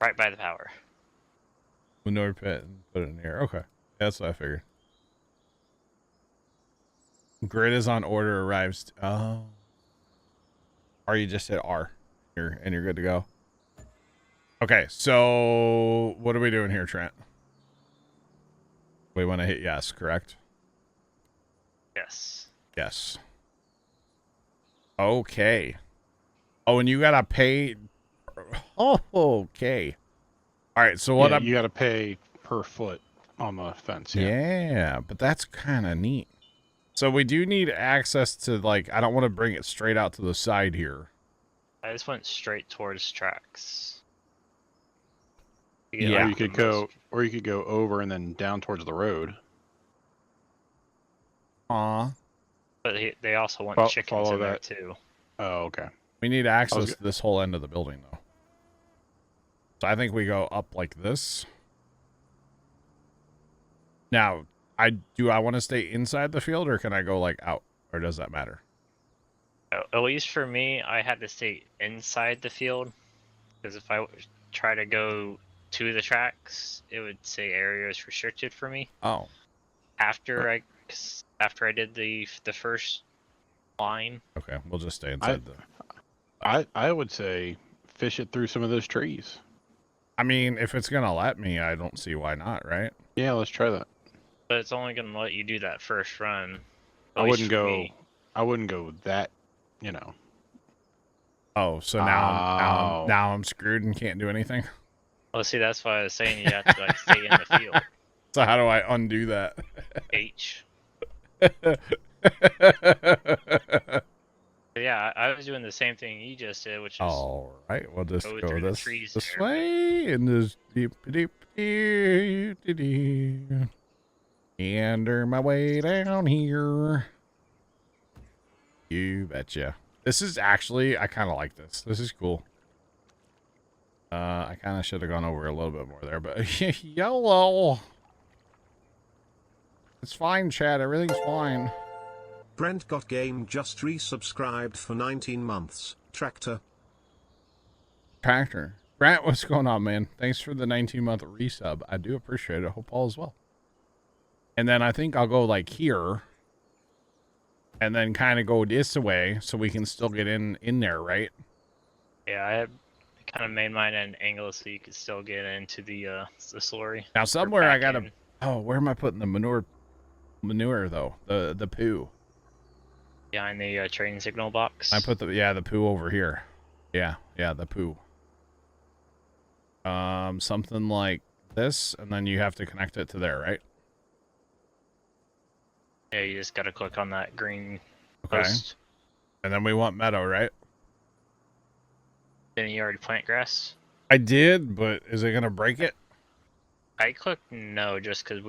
Right by the power. Manure pit and put it in here. Okay, that's what I figured. Grid is on order. Arrives. Oh. Or you just hit R. And you're good to go. Okay, so what are we doing here, Trent? We want to hit yes, correct? Yes. Yes. Okay. Oh, and you gotta pay. Oh, okay. All right. So what Yeah, I'm. you got to pay per foot on the fence. Yeah. Yeah, but that's kind of neat. So we do need access to, like, I don't want to bring it straight out to the side here. I just went straight towards tracks. To Yeah. Or like, you could the go, most- or you could go over and then down towards the road. But they also want Fo- chickens follow in there that. too. Oh, okay. We need I access was to this whole end of the building, though. So I think we go up like this. Now, I want to stay inside the field, or can I go, like, out? Or does that matter? At least for me, I had to stay inside the field because if I try to go to the tracks, it would say area is restricted for me. Oh. After I did the first line. Okay, we'll just stay inside I would say fish it through some of those trees. I mean, if it's gonna let me, I don't see why not, right? Yeah, let's try that. But it's only gonna let you do that first run. At I least wouldn't for go. me. I wouldn't go that. You know. Oh, so now I'm screwed and can't do anything. Well, see, that's why I was saying you have to like stay in the field. So how do I undo that? H. But yeah, I was doing the same thing you just did, which is All right, we'll just go go through the this trees this there. way and just meander my way down here. You betcha. This is actually, I kind of like this. This is cool. I kind of should have gone over a little bit more there, but YOLO. It's fine, Chad. Everything's fine. Brent Got Game just resubscribed for 19 months. Tractor. Grant, what's going on, man? Thanks for the 19-month resub. I do appreciate it. Hope all is well. And then I think I'll go like here. And then kind of go this way so we can still get in there, right? Yeah, I kind of made mine at an angle so you could still get into the slurry. Now somewhere I gotta. in. Oh, where am I putting the manure though? The poo. Behind the train signal box. I put the poo over here. Yeah, the poo. Something like this, and then you have to connect it to there, right? Yeah, you just gotta click on that green Okay. post. And then we want meadow, right? Didn't you already plant grass? I did, but is it gonna break it? I clicked no just because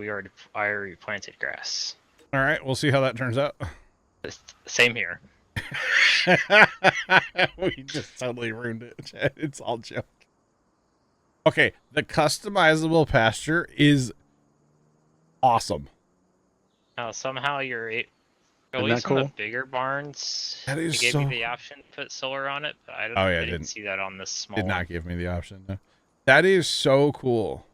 I already planted grass. All right, we'll see how that turns out. Same here. We just totally ruined it. It's all joke. Okay, the customizable pasture is awesome. Now somehow at Isn't least that in the cool? bigger barns, That is it gave so- you the option to put solar on it, but Oh, yeah, I didn't- didn't see that on this small Did one. not give me the option. No. That is so cool.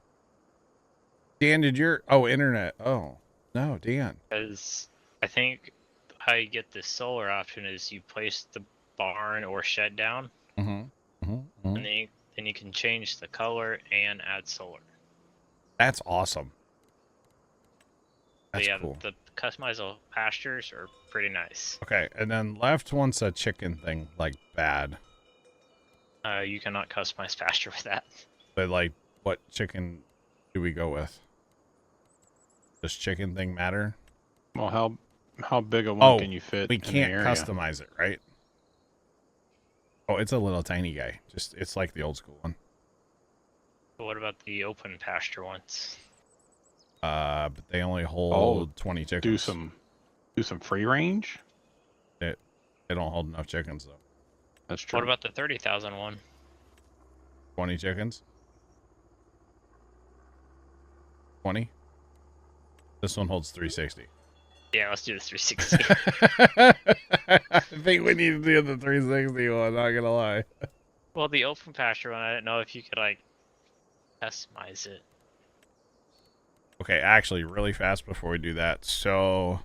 Dan, internet. Oh, no, Dan. Because I think how you get the solar option is you place the barn or shed down, And and then you can change the color and add solar. that's awesome. But That's yeah, cool. the customizable pastures are pretty nice. Okay, and then left wants a chicken thing, like bad. You cannot customize pasture with that. But like, what chicken do we go with? Does chicken thing matter? Well, how big a one Oh, can you fit? We in the can't area? customize it, right? Oh, it's a little tiny guy. It's like the old school one. But what about the open pasture ones? But they only hold 20 chickens. Do some free range. They don't hold enough chickens though. That's true. What about the 30,000 one? 20 chickens. 20. This one holds 360. Yeah, let's do the 360. I think we need to do the 360 one. Not gonna lie. Well, the open pasture one, I didn't know if you could like customize it. Okay, actually, really fast before we do that. So,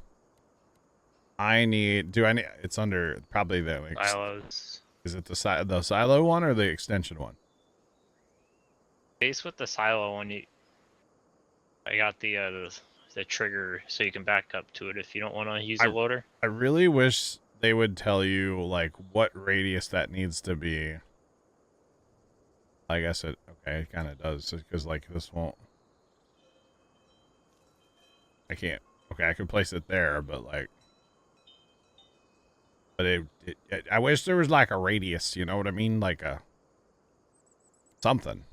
it's under probably the. Silos. Is it the silo one or the extension one? Base with the silo when you. I got the trigger so you can back up to it if you don't want to use a loader. I really wish they would tell you like what radius that needs to be. I guess it kind of does because like this won't. I can't. Okay, I could place it there, but like, but I wish there was like a radius. You know what I mean? Like a something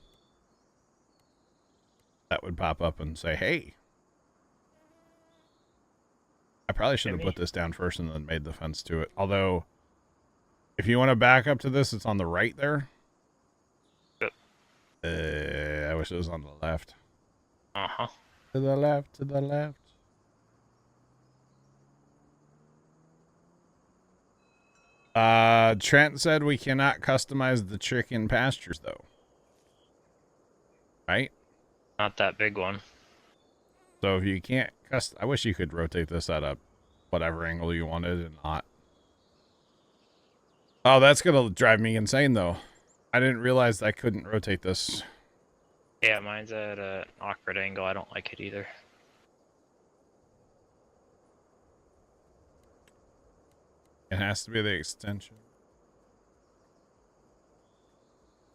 that would pop up and say, "Hey." I probably should have put this down first and then made the fence to it. Although, if you want to back up to this, it's on the right there. Yep. I wish it was on the left. Uh-huh. To the left, to the left. Trent said we cannot customize the chicken pastures, though. Right? Not that big one. So if you can't I wish you could rotate this at a whatever angle you wanted and not. Oh, that's gonna drive me insane, though. I didn't realize I couldn't rotate this. Yeah, mine's at an awkward angle. I don't like it either. It has to be the extension.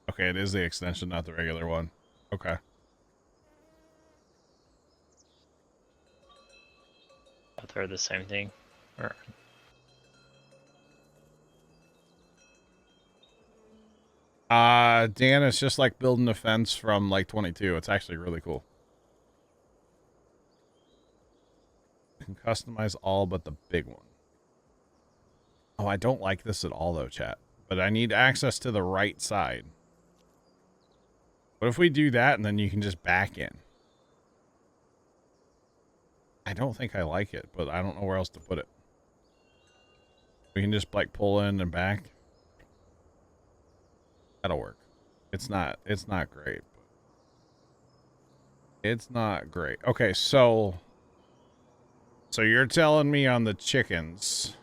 Okay, it is the extension, not the regular one. Okay. But they're the same thing. Or... Dan, it's just like building a fence from like 22. It's actually really cool. You can customize all but the big one. Oh, I don't like this at all though, chat. But I need access to the right side. What if we do that and then you can just back in? I don't think I like it, but I don't know where else to put it. We can just like pull in and back. That'll work. It's not great. It's not great. Okay, so you're telling me on the chickens.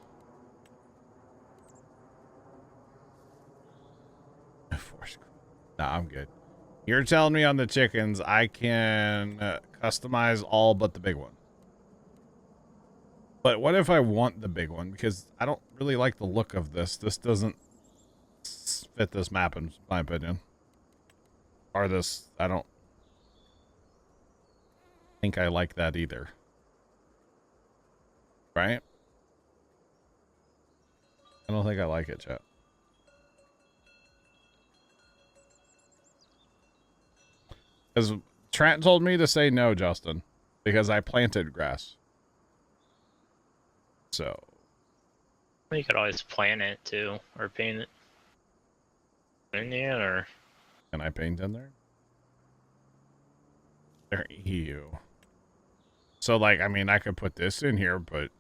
Nah, I'm good. You're telling me on the chickens I can customize all but the big one. But what if I want the big one? Because I don't really like the look of this. This doesn't fit this map, in my opinion. Or this, I don't think I like that either. Right? I don't think I like it, chat. Because Trent told me to say no, Justin. Because I planted grass. So. You could always plant it too, or paint it. In there, or. Can I paint in there? There, ew. So, like, I mean, I could put this in here, but.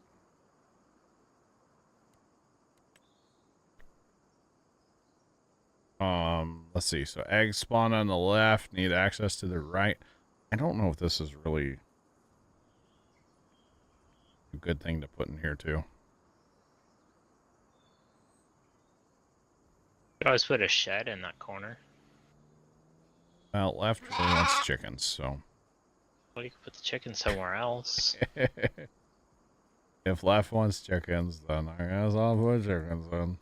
Let's see. So, egg spawn on the left, need access to the right. I don't know if this is really a good thing to put in here, too. You could always put a shed in that corner. Well, left really wants chickens, so. Well, you could put the chicken somewhere else. If left wants chickens, then I guess I'll put chickens in. You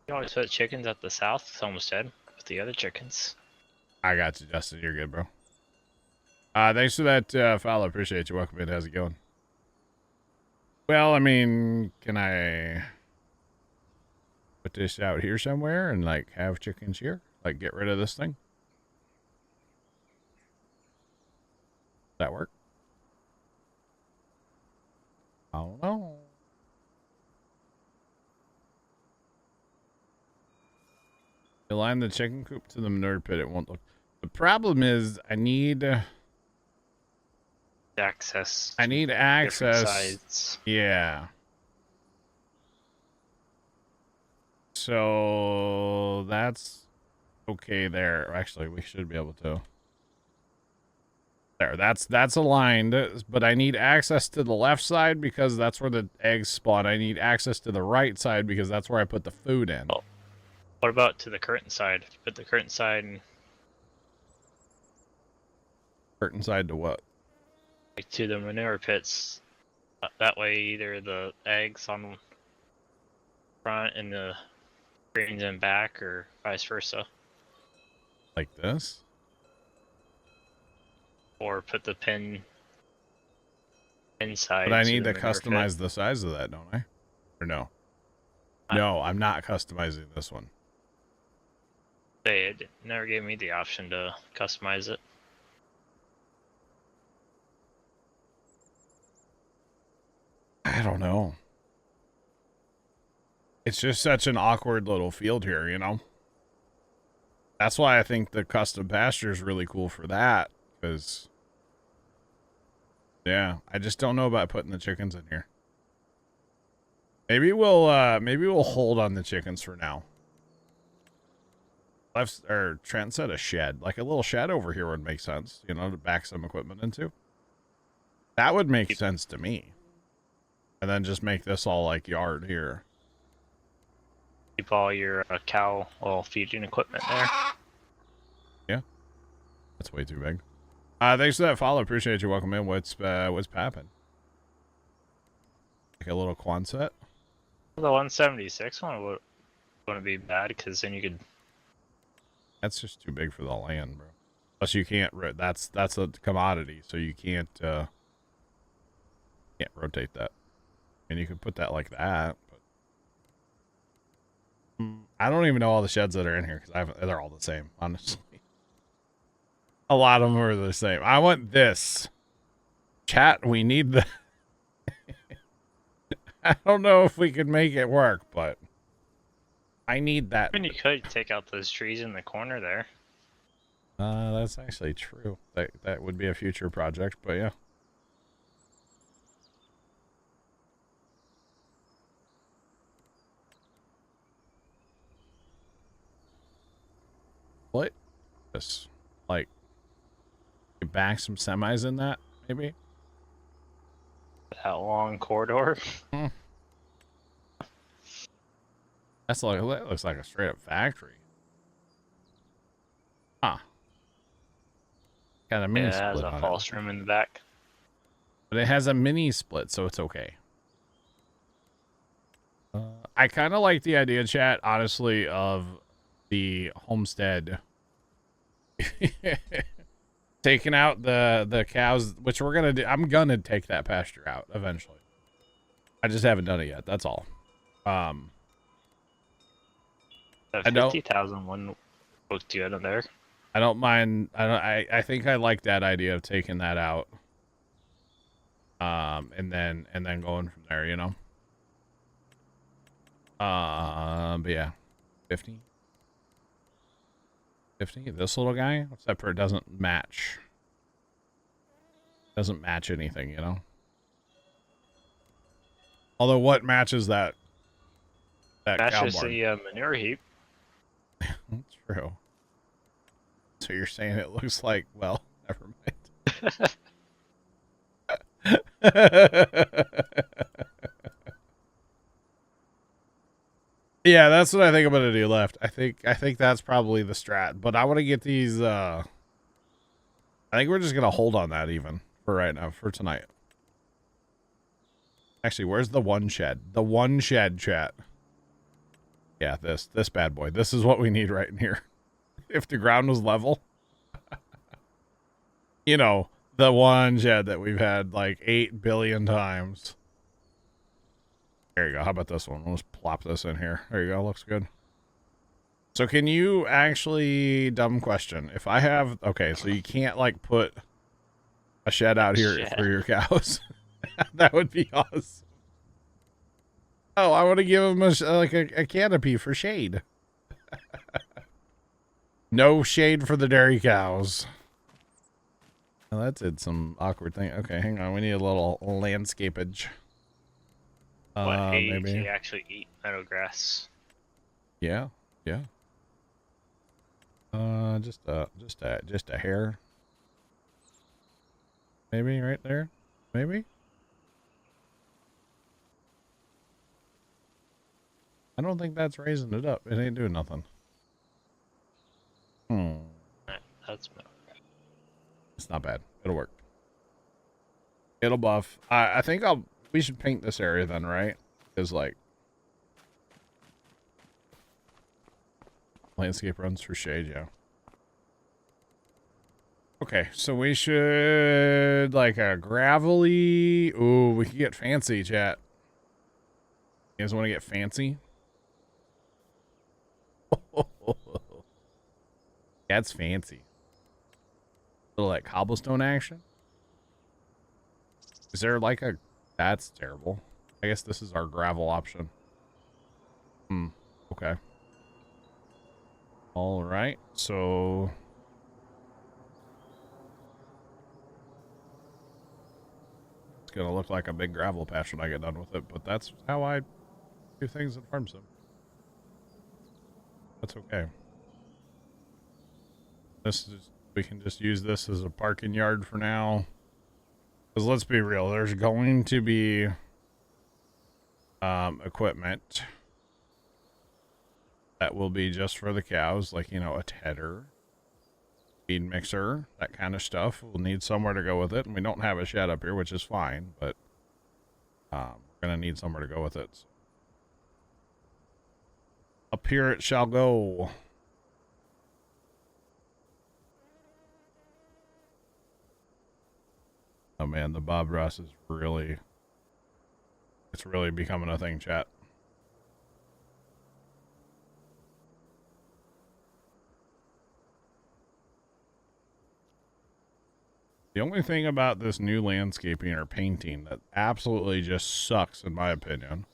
can always put chickens at the south homestead with the other chickens. I got you, Justin. You're good, bro. Thanks for that follow. Appreciate you. Welcome in. How's it going? Well, I mean, can I put this out here somewhere and, like, have chickens here? Like, get rid of this thing? Does that work? I don't know. Align the chicken coop to the manure pit. It won't look. The problem is I need access. I need access. Sides. Yeah. So that's okay there. Actually, we should be able to. There, that's aligned, but I need access to the left side because that's where the eggs spawn. I need access to the right side because that's where I put the food in. Oh. What about to the curtain side? Put the curtain side and Curtain side to what? Like to the manure pits. That way, either the eggs on front and the greens in back, or vice versa. Like this? Or put the pin inside. But I to need the to manure pit. customize the size of that, don't I? Or no? No, I'm not customizing this one. It never gave me the option to customize it. I don't know. It's just such an awkward little field here, you know? That's why I think the custom pasture is really cool for that, because... Yeah, I just don't know about putting the chickens in here. Maybe we'll hold on the chickens for now. Trent said a shed. Like a little shed over here would make sense, you know, to back some equipment into. That would make sense to me. And then just make this all like yard here. Keep all your cow feeding equipment there. Yeah. That's way too big. Thanks for that follow. Appreciate you. Welcome in. What's poppin'? Like a little Quonset? The 176 one wouldn't be bad, because then you could. That's just too big for the land, bro. Plus, you can't. That's a commodity, so you can't rotate that. And you could put that like that, but I don't even know all the sheds that are in here because they're all the same, honestly. A lot of them are the same. I want this. Chat, we need the... I don't know if we could make it work, but I need that. I mean, you could take out those trees in the corner there. That's actually true. That would be a future project, but yeah. What? This, like, you back some semis in that, maybe? That long corridor. That looks like a straight up factory. Huh. Got a mini It split has a on false it. room in the back. But it has a mini split, so it's okay. I kind of like the idea, chat, honestly, of the homestead taking out the cows, which we're gonna do. I'm gonna take that pasture out eventually. I just haven't done it yet. That's all. The I don't- 50,000 one looked good in there. I don't mind. I think I like that idea of taking that out. And then going from there, you know. But yeah, 50. This little guy, except for it doesn't match. Doesn't match anything, you know. Although, what matches that? That That's cow just barn? the manure heap. That's true. So you're saying it looks like? Well, never mind. Yeah, that's what I think I'm gonna do left. I think that's probably the strat. But I want to get these. I think we're just gonna hold on that even for right now, for tonight. Actually, where's the one shed? The one shed, chat. Yeah, this bad boy. This is what we need right in here. If the ground was level, you know, the one shed that we've had like 8 billion times. There you go. How about this one? We'll just plop this in here. There you go. Looks good. So can you actually, dumb question, if I have, okay, so you can't like put a shed out here for your cows. That would be awesome. Oh, I want to give them a canopy for shade. No shade for the dairy cows. Well, that did some awkward thing. Okay, hang on. We need a little landscapage. What hay Maybe. do you actually eat? Meadow grass. Yeah. Just a hair. Maybe right there. Maybe. I don't think that's raising it up. It ain't doing nothing. That's meadow grass. It's not bad. It'll work. It'll buff. I think we should paint this area then, right? Because like landscape runs for shade, yeah. Okay, so we should like a gravelly. Ooh, we can get fancy, chat. You guys want to get fancy? That's fancy. A little like cobblestone action. Is there like a... That's terrible. I guess this is our gravel option. Okay. All right, so... It's gonna look like a big gravel patch when I get done with it, but that's how I do things in Farm Sim. That's okay. This is... We can just use this as a parking yard for now. Because let's be real, there's going to be equipment that will be just for the cows, like, you know, a tedder, feed mixer, that kind of stuff. We'll need somewhere to go with it, and we don't have a shed up here, which is fine, but we're going to need somewhere to go with it. Up here it shall go. Oh man, the Bob Ross is really... It's really becoming a thing, chat. The only thing about this new landscaping or painting that absolutely just sucks, in my opinion,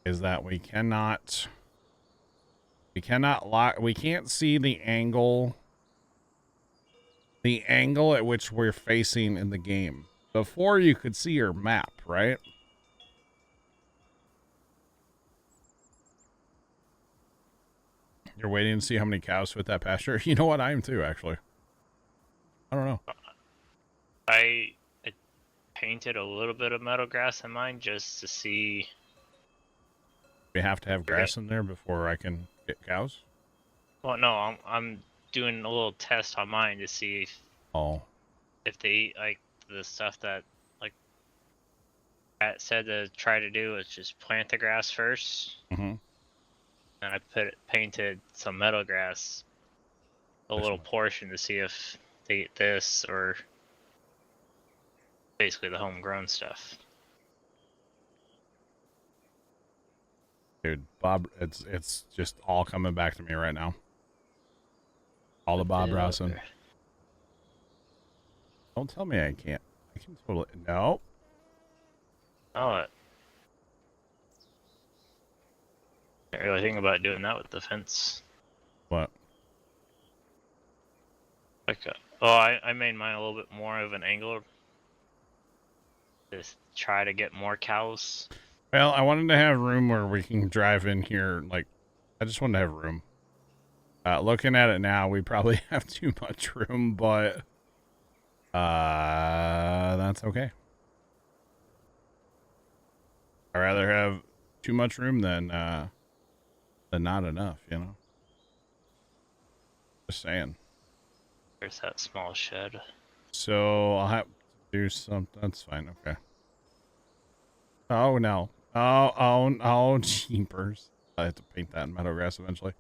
is that we can't see the angle at which we're facing in the game. Before you could see your map, right? You're waiting to see how many cows fit that pasture? You know what? I am too, actually. I don't know. I painted a little bit of meadow grass in mine just to see. We have to have grass in there before I can get cows? Well, no, I'm doing a little test on mine to see if they eat like the stuff that like Pat said to try to do is just plant the grass first. Mm-hmm. And I painted some meadow grass, a little portion to see if they eat this or basically the homegrown stuff. Dude, Bob, it's just all coming back to me right now. All the Bob Rossin. Don't tell me I can't. I can totally... No. Oh, can't really think about doing that with the fence. What? Like, I made mine a little bit more of an angle. Just try to get more cows. Well, I wanted to have room where we can drive in here. Like, I just wanted to have room. Looking at it now, we probably have too much room, but that's okay. I'd rather have too much room than not enough, you know? Just saying. There's that small shed. So I'll have to do something. That's fine. Okay. Oh no. Oh, jeepers. I have to paint that in meadow grass eventually.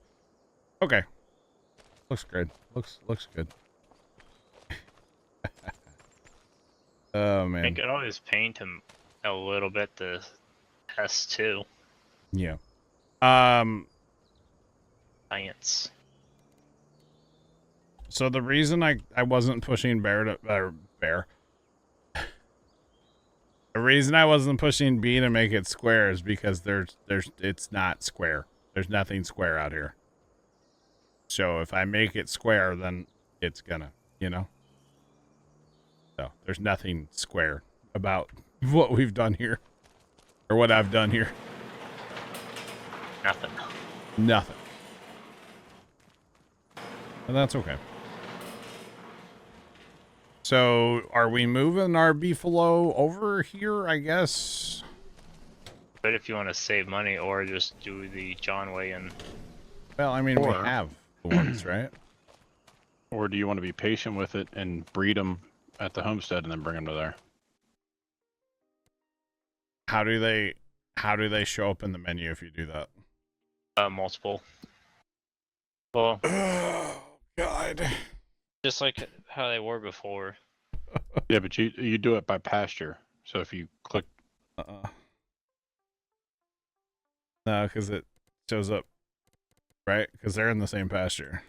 Okay. Looks good. Looks good. Oh man. I could always paint him a little bit to test too. Yeah. Science. So the reason I wasn't pushing bear. The reason I wasn't pushing B to make it square is because it's not square. There's nothing square out here. So if I make it square, then it's gonna, you know. So there's nothing square about what we've done here, or what I've done here. Nothing. Nothing. And that's okay. So, are we moving our beefalo over here, I guess? But if you want to save money or just do the John way and... Well, I mean, we have the ones, right? Or do you want to be patient with it and breed them at the homestead and then bring them to there? How do they show up in the menu if you do that? Multiple. Well, Oh God. just like how they were before. Yeah, but you do it by pasture. So if you click, No, because it shows up, right? Because they're in the same pasture,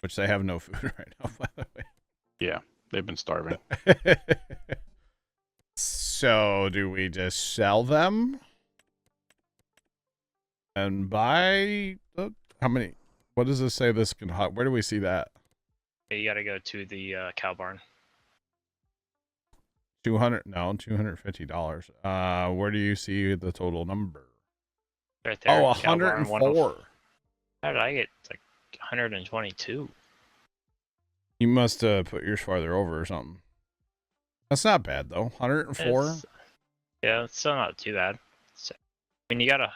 which they have no food right now, by the way. yeah, they've been starving. So do we just sell them and buy how many? What does this say this can where do we see that? You gotta go to the cow barn. $250. Where do you see the total number? Right there. Oh, cow barn, 104. How did I get like 122? You must put yours farther over or something. That's not bad though. 104. Yeah, it's still not too bad. So, I mean, you got a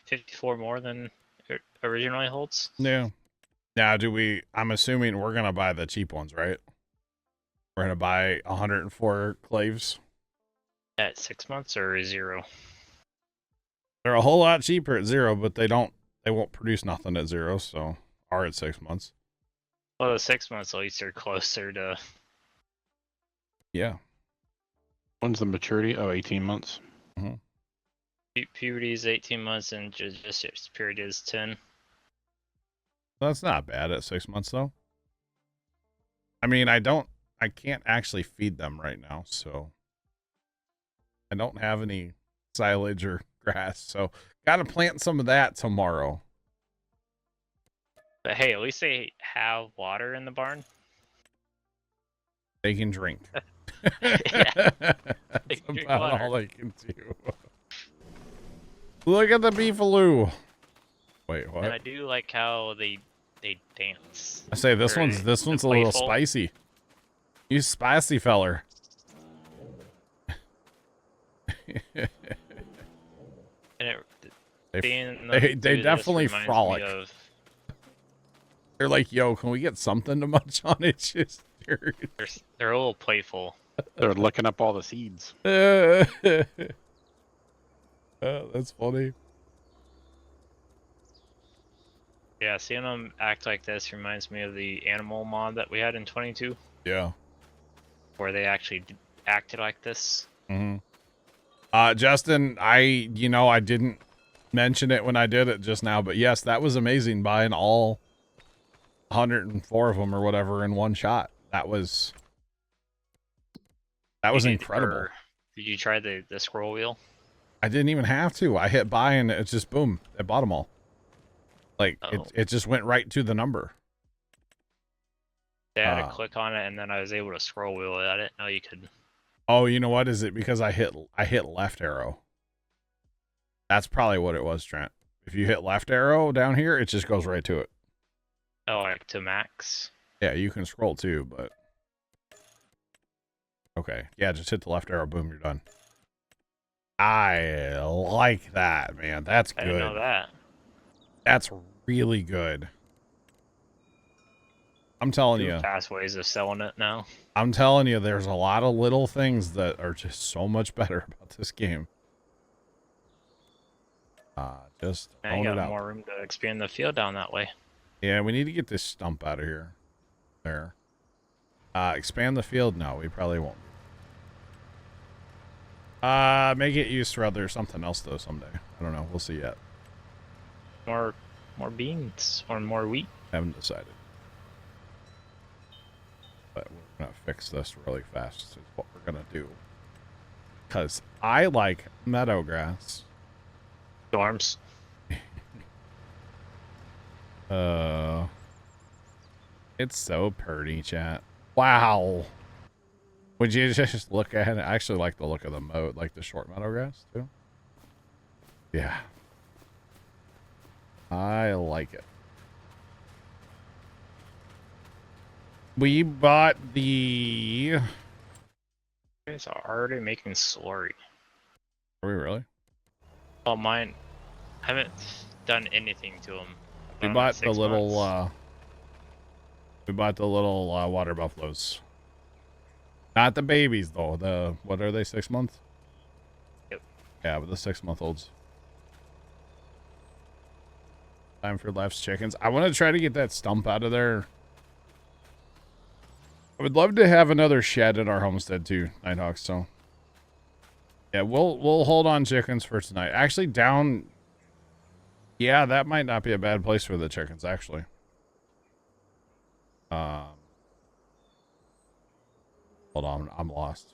54 more than it originally holds. Yeah. Now, I'm assuming we're going to buy the cheap ones, right? We're going to buy 104 claves. At 6 months or 0? They're a whole lot cheaper at 0, but they won't produce nothing at 0, so are at 6 months. Well, the 6 months at least are closer to. Yeah. When's the maturity? Oh, 18 months. Puberty is 18 months and gestation period is 10. That's not bad at 6 months though. I mean, I can't actually feed them right now, so I don't have any silage or grass, so gotta plant some of that tomorrow. But hey, at least they have water in the barn. They can drink. Yeah. That's about all they can do. Look at the beefaloo. Wait, what? And I do like how they dance. I say this Or one's a little playful. spicy. You spicy feller. And They definitely frolic. They're like, yo, can we get something to munch on? It's just They're a little playful. They're looking up all the seeds. Oh, that's funny. Yeah, seeing them act like this reminds me of the animal mod that we had in 22, Yeah. where they actually acted like this. Justin, I didn't mention it when I did it just now, but yes, that was amazing, buying all 104 of them or whatever in one shot. That was incredible. Did you try the scroll wheel? I didn't even have to. I hit buy and it's just boom. I bought them all. Like it just went right to the number. Yeah, I had to click on it and then I was able to scroll wheel it. I didn't know you could. Oh, you know what? Is it because I hit left arrow? That's probably what it was, Trent. If you hit left arrow down here, it just goes right to it. Oh, like to max? Yeah, you can scroll too, but okay. Yeah, just hit the left arrow, boom, you're done. I like that, man. That's good. I didn't know that. That's really good. I'm telling you. Fast ways of selling it now. I'm telling you, there's a lot of little things that are just so much better about this game. Just Now own you it got out. more room to expand the field down that way. Yeah, we need to get this stump out of here. There. Expand the field? No, we probably won't. Make it used for something else though someday. I don't know. We'll see yet. More beans or more wheat. Haven't decided. But we're gonna fix this really fast is what we're gonna do. Because I like meadow grass. Storms. It's so pretty, chat. Wow. Would you just look at it? I actually like the look of the moat, like the short meadow grass too. Yeah. I like it. We bought the... It's already making slurry. Are we really? Oh, mine. I haven't done anything to them. We bought the little We bought the little water buffaloes. Not the babies, though. The, what are they, 6 months? Yep. Yeah, but the 6-month-olds. Time for Left's chickens. I want to try to get that stump out of there. I would love to have another shed at our homestead, too, Nighthawk, so. Yeah, we'll hold on chickens for tonight. Actually, down... Yeah, that might not be a bad place for the chickens, actually. Hold on, I'm lost.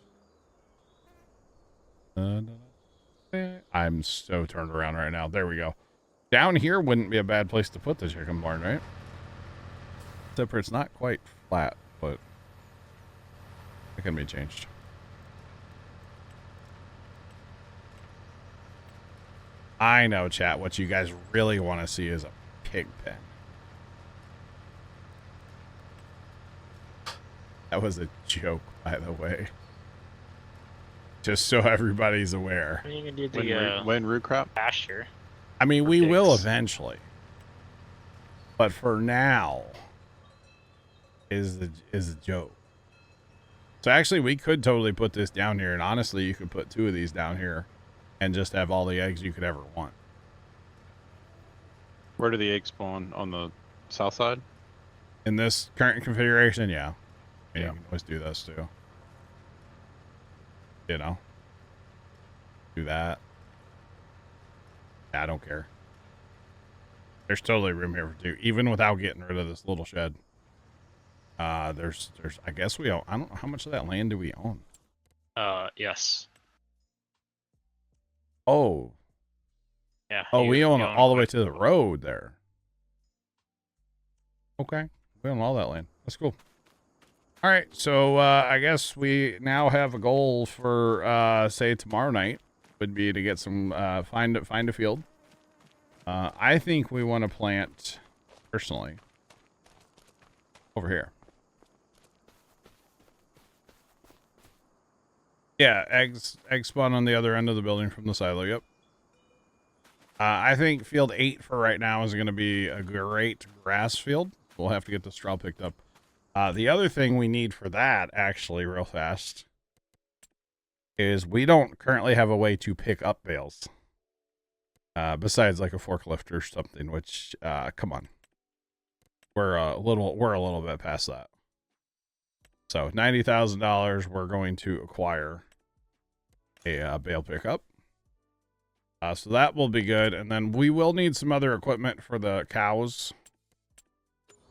I'm so turned around right now. There we go. Down here wouldn't be a bad place to put the chicken barn, right? Except for it's not quite flat, but it can be changed. I know, chat. What you guys really want to see is a pig pen. That was a joke, by the way. Just so everybody's aware. Are you gonna do the When root crop? pasture? I mean, For we will pigs. eventually. But for now, is a joke. So actually, we could totally put this down here, and honestly, you could put 2 of these down here, and just have all the eggs you could ever want. Where do the eggs spawn? On the south side? In this current configuration, yeah. And Yeah. you can always do this too. You know? Do that. I don't care. There's totally room here for 2, even without getting rid of this little shed. There's I guess we own, I don't know how much of that land do we own? Yes. Oh. Yeah. Oh, we own you it all the way quite to the a bit. road there. Okay. We own all that land. That's cool. All right. So, I guess we now have a goal for, say tomorrow night would be to get some, find a field. I think we want to plant, personally, over here. Yeah, eggs spawn on the other end of the building from the silo. Yep. I think field 8 for right now is going to be a great grass field. We'll have to get the straw picked up. The other thing we need for that, actually, real fast, is we don't currently have a way to pick up bales. Besides like a forklift or something, which, come on. We're a little bit past that. So $90,000, we're going to acquire a bale pickup. So that will be good. And then we will need some other equipment for the cows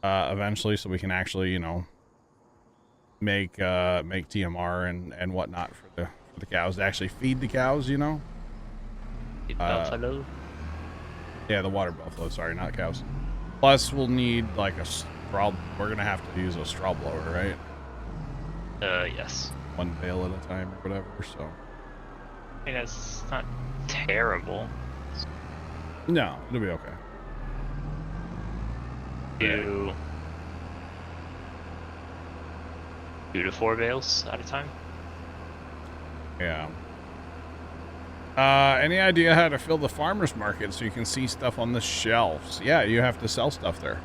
eventually, so we can actually, you know, make TMR and whatnot for the cows, to actually feed the cows, you know. Buffalo. Yeah, the water buffalo, sorry, not cows. Plus we'll need like a straw, we're gonna have to use a straw blower, right? Yes. 1 bale at a time or whatever, so. I mean, that's not terrible. No, it'll be okay. Do 2 to 4 bales at a time. Yeah. Any idea how to fill the farmer's market so you can see stuff on the shelves? Yeah, you have to sell stuff there.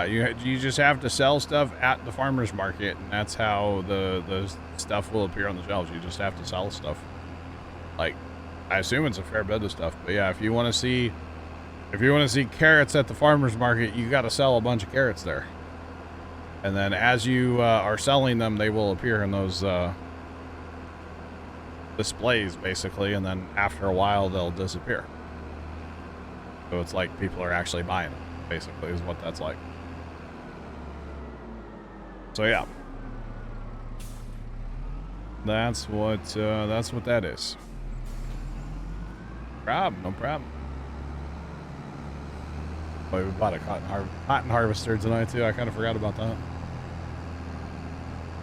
You just have to sell stuff at the farmer's market, and that's how the stuff will appear on the shelves. You just have to sell stuff. Like, I assume it's a fair bit of stuff, but yeah, if you want to see carrots at the farmer's market, you got to sell a bunch of carrots there. And then as you are selling them, they will appear in those displays, basically, and then after a while they'll disappear. So it's like people are actually buying them, basically, is what that's like. So yeah, that's what that is. No problem. Boy, we bought a cotton harvester tonight too. I kind of forgot about that.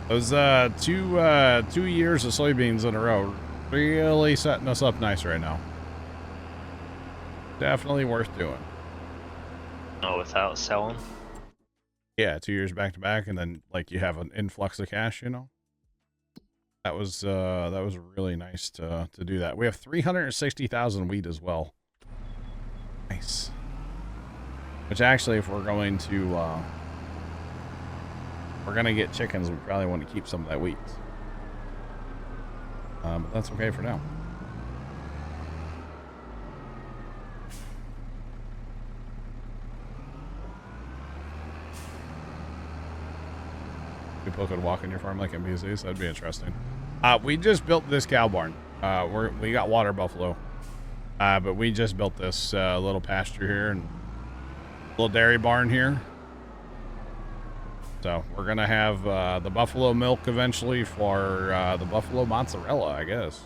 Those 2 years of soybeans in a row really setting us up nice right now. Definitely worth doing. Oh, without selling. Yeah, 2 years back to back, and then like you have an influx of cash, you know. That was really nice to do that. We have 360,000 wheat as well. Nice. Which actually, if we're going to we're gonna get chickens, we probably want to keep some of that wheat. But that's okay for now. People could walk in your farm like NPCs. That'd be interesting. We just built this cow barn. We got water buffalo, but we just built this little pasture here and little dairy barn here. So we're gonna have the buffalo milk eventually for the buffalo mozzarella, I guess.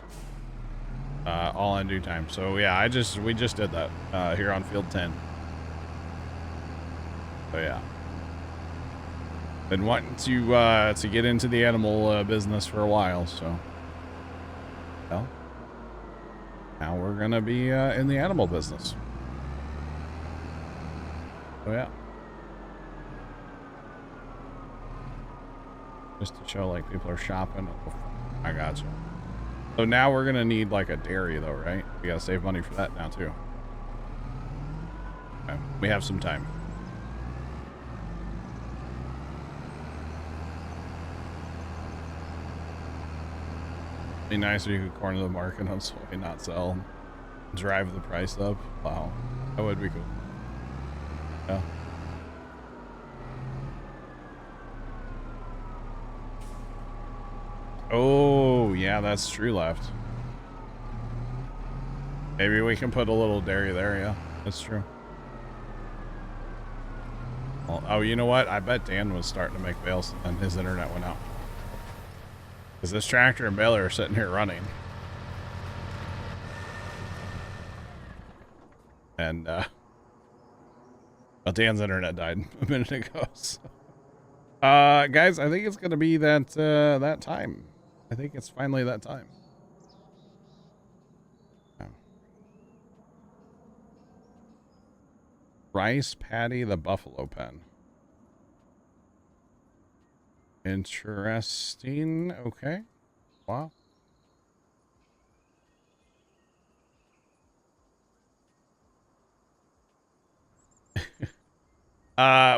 All in due time. So yeah, we just did that here on field 10. So yeah. Been wanting to get into the animal business for a while, so well, now we're gonna be in the animal business. So yeah, just to show like people are shopping. I gotcha. So now we're gonna need like a dairy though, right? We gotta save money for that now too. Okay. We have some time. Be nice if you could corner the market on soy, not sell, drive the price up. Wow, that would be cool. Yeah. Oh yeah, that's true left. Maybe we can put a little dairy there. Yeah, that's true. Well, oh, you know what? I bet Dan was starting to make bales and his internet went out. Because this tractor and baler are sitting here running. And, well, Dan's internet died a minute ago. So. Guys, I think it's going to be that, that time. I think it's finally that time. Rice Patty the Buffalo Pen. Interesting. Okay. Wow.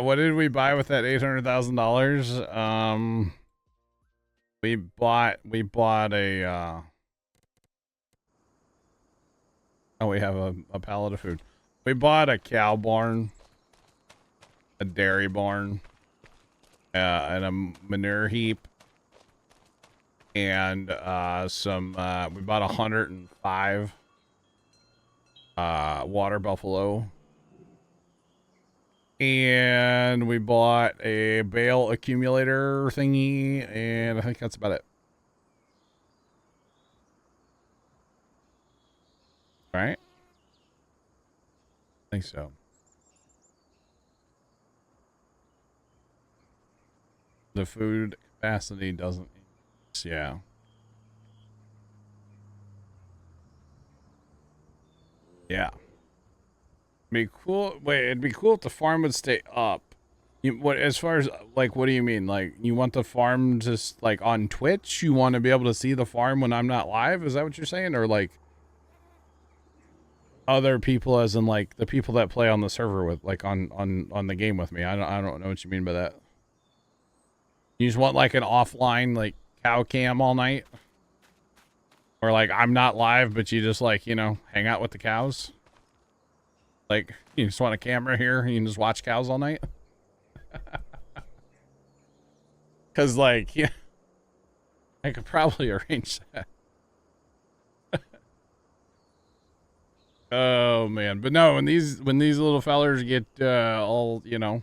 What did we buy with that $800,000? We bought a oh, we have a pallet of food. We bought a cow barn, a dairy barn, and a manure heap, and some we bought 105 water buffalo, and we bought a bale accumulator thingy, and I think that's about it. Right? I think so. The food capacity doesn't. Yeah. Yeah. Be cool. Wait, it'd be cool if the farm would stay up. What, as far as like, what do you mean? Like, you want the farm just like on Twitch? You want to be able to see the farm when I'm not live? Is that what you're saying? Or like other people, as in like the people that play on the server with, like on the game with me? I don't know what you mean by that. You just want like an offline like cow cam all night, or like I'm not live, but you just like, you know, hang out with the cows. Like you just want a camera here and you can just watch cows all night. Cause like, yeah, I could probably arrange that. Oh man, but no, when these little fellers get all, you know,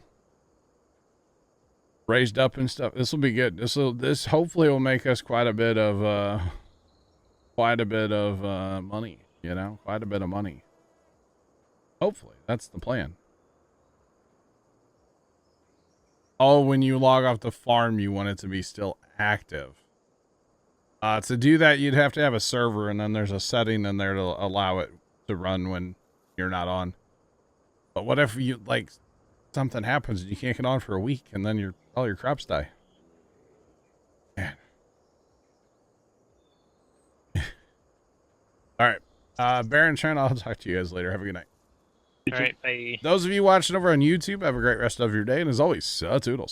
raised up and stuff, this will be good. This hopefully will make us quite a bit of money, you know, quite a bit of money. Hopefully, that's the plan. Oh, when you log off the farm, you want it to be still active. To do that, you'd have to have a server, and then there's a setting in there to allow it to run when you're not on. But what if you, like, something happens and you can't get on for a week, and then all your crops die? Man. All right. Baron Chen, I'll talk to you guys later. Have a good night. All right, bye. Those of you watching over on YouTube, have a great rest of your day, and as always, toodles.